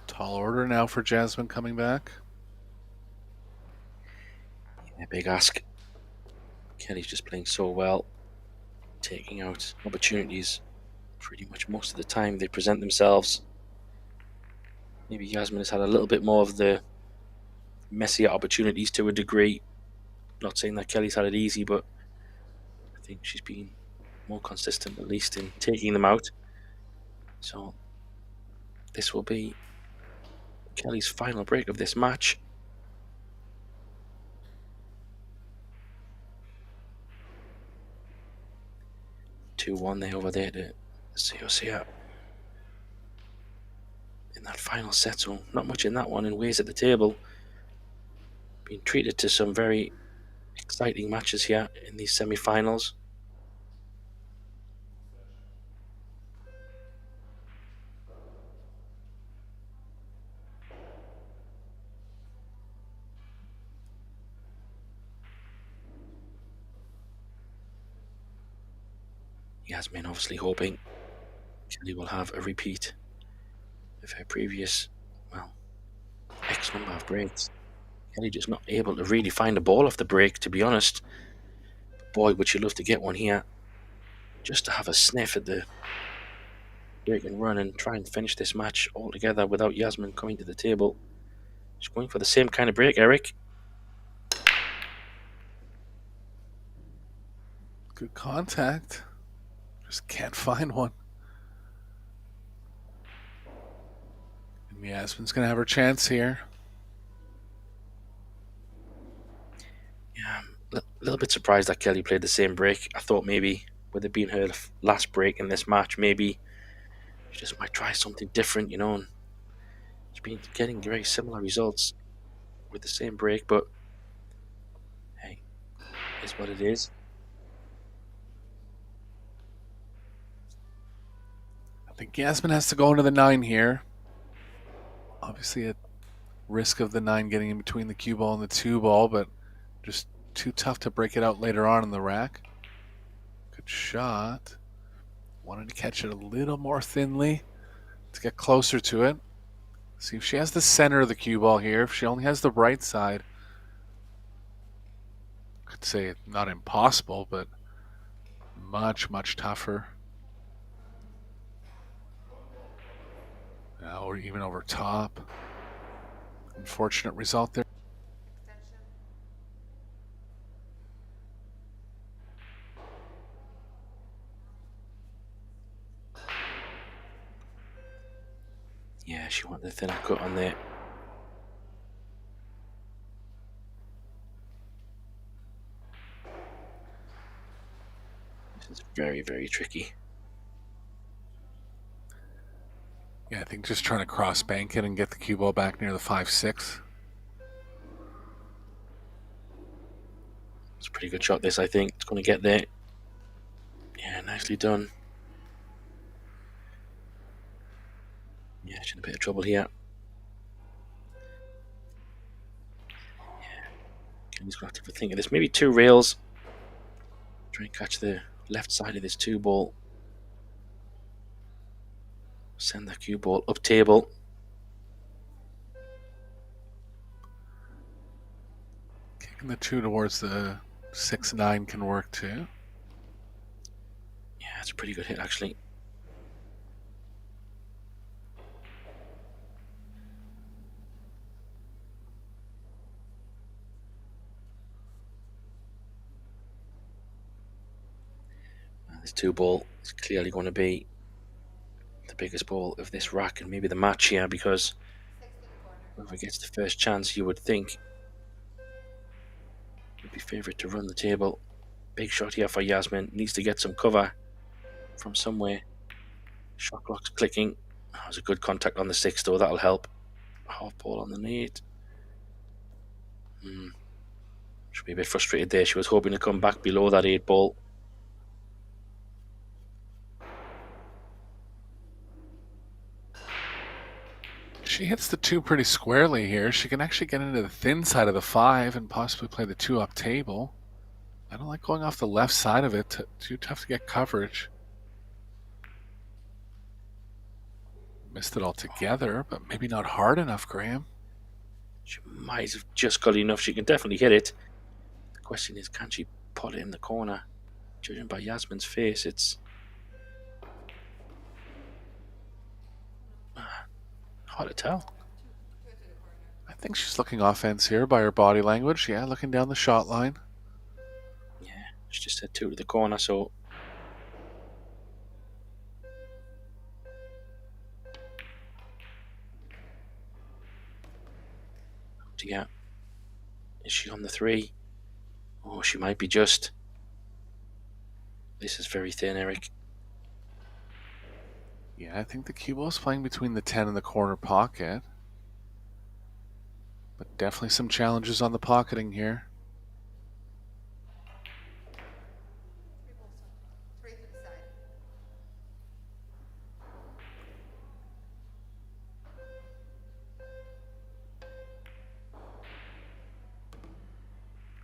Speaker 4: Tall order now for Jasmine coming back.
Speaker 3: Yeah, big ask. Kelly's just playing so well, taking out opportunities pretty much most of the time they present themselves. Maybe Jasmine has had a little bit more of the messier opportunities to a degree. Not saying that Kelly's had it easy, but I think she's been more consistent, at least, in taking them out. So this will be Kelly's final break of this match. Two-one there over there to Sia in that final set. So not much in that one in ways at the table. Being treated to some very exciting matches here in these semi-finals. Jasmine obviously hoping Kelly will have a repeat of her previous, well, X number of breaks. Kelly just not able to really find a ball off the break, to be honest. Boy, would she love to get one here, just to have a sniff at the break and run and try and finish this match altogether without Jasmine coming to the table. She's going for the same kind of break, Eric.
Speaker 4: Good contact. Just can't find one. And Jasmine's going to have her chance here.
Speaker 3: Yeah, I'm a little bit surprised that Kelly played the same break. I thought maybe, with it being her last break in this match, maybe she just might try something different, you know. And she's been getting very similar results with the same break, but hey, it's what it is.
Speaker 4: I think Jasmine has to go into the 9 here. Obviously at risk of the 9 getting in between the cue ball and the 2 ball, but just too tough to break it out later on in the rack. Good shot. Wanted to catch it a little more thinly to get closer to it. See if she has the center of the cue ball here. If she only has the right side, I could say it's not impossible, but much, much tougher. Or even over top. Unfortunate result there.
Speaker 3: Yeah, she wanted the thinner cut on there. This is very, very tricky.
Speaker 4: Yeah, I think just trying to cross bank it and get the cue ball back near the 5-6.
Speaker 3: It's a pretty good shot, this, I think. It's going to get there. Yeah, nicely done. Yeah, she's in a bit of trouble here. Yeah, Kenny's going to have to think of this. Maybe 2 rails. Try and catch the left side of this 2 ball. Send that cue ball up table.
Speaker 4: Kicking the 2 towards the 6-9 can work too.
Speaker 3: Yeah, it's a pretty good hit, actually. This 2 ball is clearly going to be the biggest ball of this rack and maybe the match here, because whoever gets the first chance, you would think, would be favourite to run the table. Big shot here for Jasmine. Needs to get some cover from somewhere. Shot clock's clicking. That was a good contact on the 6 though. That'll help. Half ball on the 8. Should be a bit frustrated there. She was hoping to come back below that 8 ball.
Speaker 4: She hits the 2 pretty squarely here. She can actually get into the thin side of the 5 and possibly play the 2 up table. I don't like going off the left side of it. Too tough to get coverage. Missed it altogether, but maybe not hard enough, Graham.
Speaker 3: She might have just got enough. She can definitely hit it. The question is, can she pot it in the corner? Judging by Jasmine's face, it's hard to tell.
Speaker 4: I think she's looking offense here by her body language. Yeah, looking down the shot line.
Speaker 3: Yeah, she just said 2 to the corner, so yeah. Is she on the 3? Oh, she might be just. This is very thin, Eric.
Speaker 4: Yeah, I think the cue ball is playing between the 10 and the corner pocket. But definitely some challenges on the pocketing here.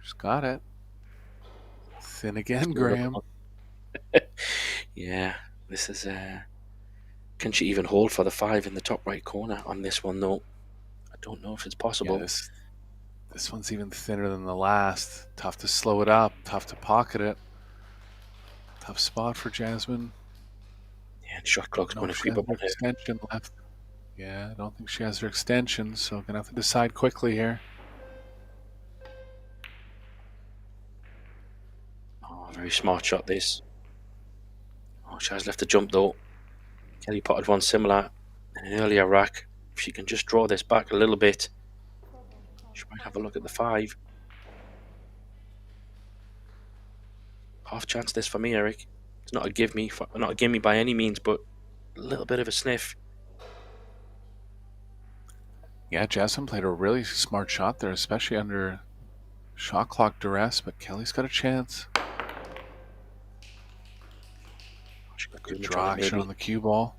Speaker 4: She's got it. Thin again, Graham.
Speaker 3: Yeah, this is can she even hold for the 5 in the top right corner on this one though? I don't know if it's possible.
Speaker 4: Yeah, this one's even thinner than the last. Tough to slow it up, tough to pocket it. Tough spot for Jasmine.
Speaker 3: Yeah, and shot clock's going to creep up on her.
Speaker 4: Extension left. Yeah, I don't think she has her extension, so gonna have to decide quickly here.
Speaker 3: Oh, very smart shot this. Oh, she has left a jump though. Kelly potted one similar in an earlier rack. If she can just draw this back a little bit, she might have a look at the 5. Half chance this for me, Eric. It's not a gimme by any means, but a little bit of a sniff.
Speaker 4: Yeah, Jasmine played a really smart shot there, especially under shot clock duress, but Kelly's got a chance. Good draw action on the cue ball.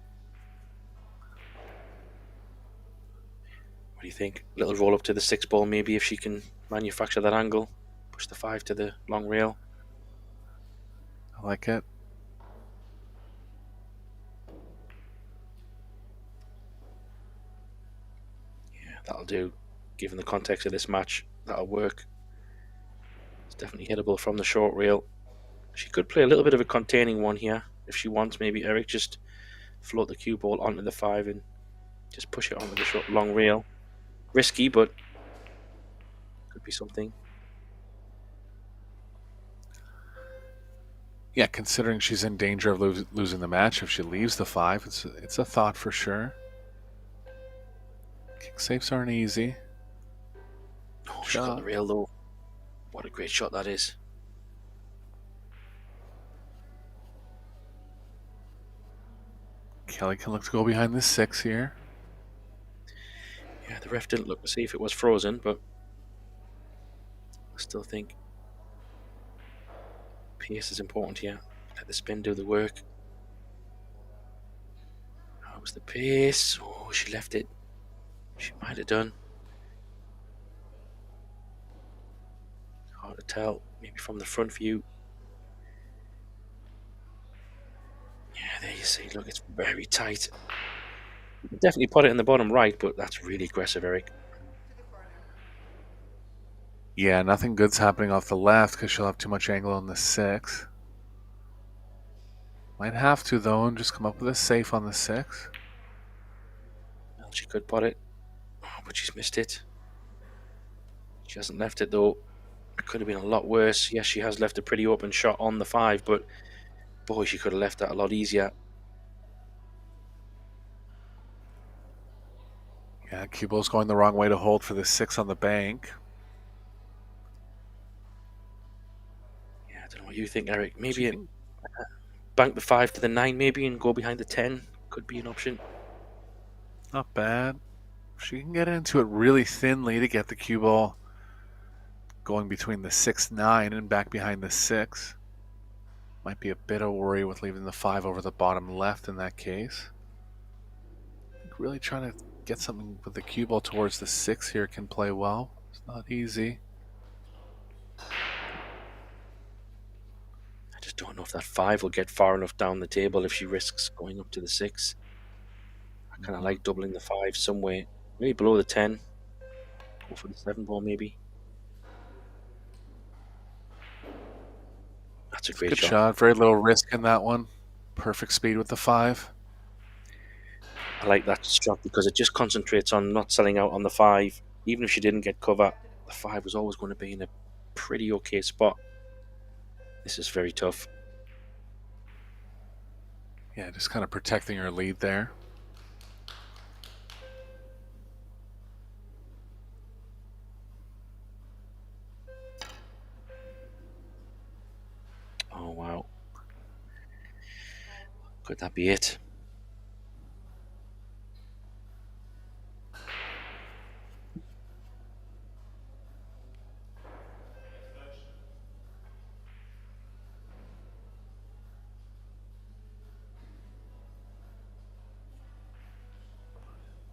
Speaker 3: What do you think? Little roll up to the 6 ball, maybe, if she can manufacture that angle. Push the 5 to the long rail.
Speaker 4: I like it.
Speaker 3: Yeah, that'll do. Given the context of this match, that'll work. It's definitely hittable from the short rail. She could play a little bit of a containing one here if she wants. Maybe Eric just float the cue ball onto the 5 and just push it onto the long rail. Risky, but could be something.
Speaker 4: Yeah, considering she's in danger of losing the match if she leaves the 5, it's a thought for sure. Kick safes aren't easy.
Speaker 3: Oh, she got the rail though. What a great shot that is.
Speaker 4: Kelly can look to go behind the 6 here.
Speaker 3: Yeah, the ref didn't look to see if it was frozen, but I still think pace is important here. Let the spin do the work. How was the pace? Oh, she left it. She might have done. Hard to tell. Maybe from the front view. Yeah, there you see. Look, it's very tight. Definitely put it in the bottom right, but that's really aggressive, Eric.
Speaker 4: Yeah, nothing good's happening off the left because she'll have too much angle on the 6. Might have to, though, and just come up with a safe on the 6.
Speaker 3: Well, she could put it. Oh, but she's missed it. She hasn't left it, though. It could have been a lot worse. Yes, she has left a pretty open shot on the 5, but boy, she could have left that a lot easier.
Speaker 4: Yeah, cue ball's going the wrong way to hold for the 6 on the bank.
Speaker 3: Yeah, I don't know what you think, Eric. Maybe bank the 5 to the 9, maybe, and go behind the 10. Could be an option.
Speaker 4: Not bad. She can get into it really thinly to get the cue ball going between the 6-9 and back behind the 6. Might be a bit of worry with leaving the 5 over the bottom left in that case. I think really trying to get something with the cue ball towards the 6 here can play well. It's not easy.
Speaker 3: I just don't know if that 5 will get far enough down the table if she risks going up to the 6. I kind of like doubling the 5 somewhere. Maybe below the 10. Go for the 7 ball, maybe. That's a great
Speaker 4: Good shot. Very little risk in that one. Perfect speed with the 5.
Speaker 3: I like that shot because it just concentrates on not selling out on the 5. Even if she didn't get cover, the 5 was always going to be in a pretty okay spot. This is very tough.
Speaker 4: Yeah, just kind of protecting her lead there.
Speaker 3: Oh, wow. Could that be it?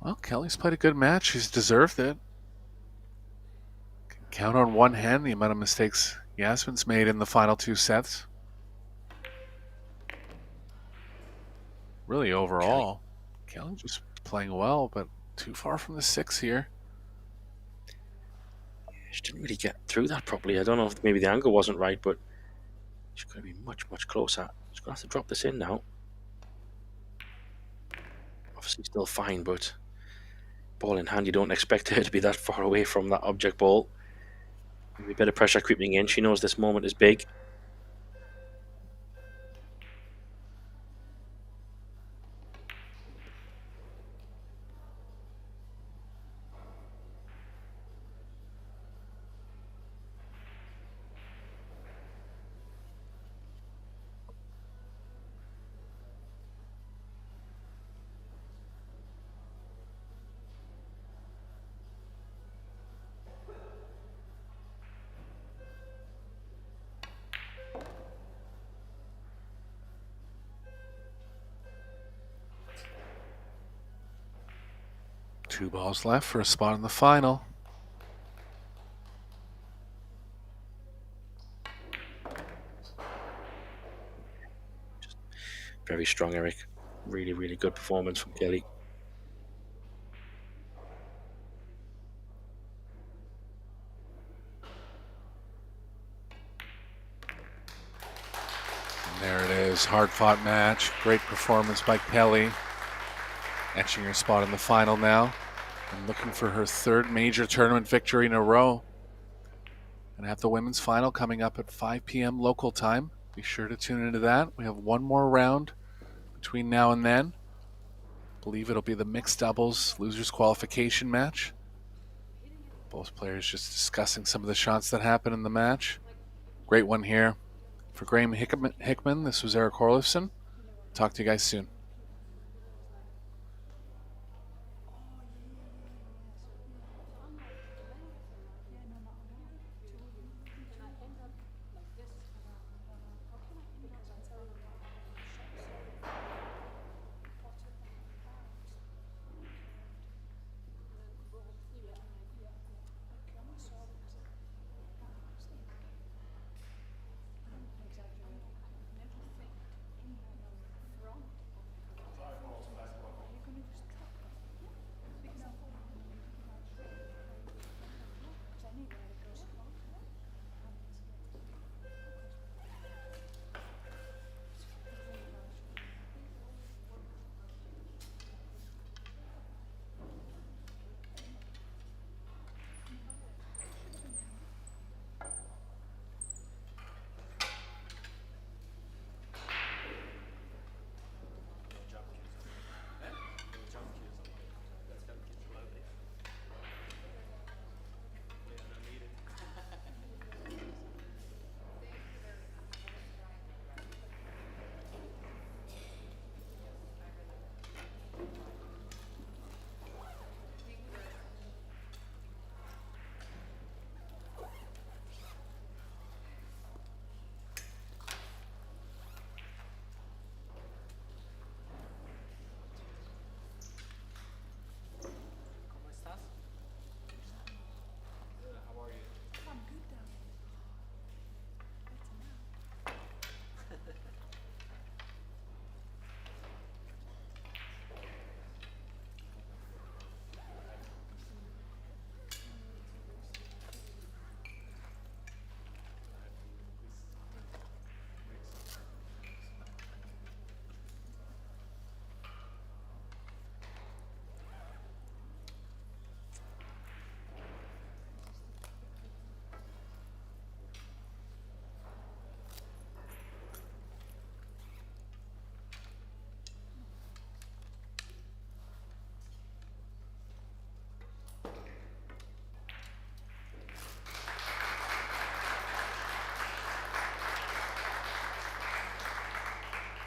Speaker 4: Well, Kelly's played a good match. She's deserved it. Can count on one hand the amount of mistakes Jasmine's made in the final 2 sets. Really, overall, Kelly just playing well, but too far from the 6 here.
Speaker 3: She didn't really get through that properly. I don't know if maybe the angle wasn't right, but she's going to be much, much closer. She's going to have to drop this in now. Obviously still fine, but ball in hand, you don't expect her to be that far away from that object ball. Maybe a bit of pressure creeping in. She knows this moment is big.
Speaker 4: Two balls left for a spot in the final.
Speaker 3: Very strong, Eric. Really, really good performance from Kelly.
Speaker 4: And there it is. Hard-fought match. Great performance by Kelly. Etching her spot in the final now. and looking for her third major tournament victory in a row. And have the women's final coming up at 5 p.m. local time. Be sure to tune into that. We have one more round between now and then. I believe it'll be the mixed doubles losers qualification match. Both players just discussing some of the shots that happened in the match. Great one here. For Graham Hickman, this was Eric Horlifson. Talk to you guys soon.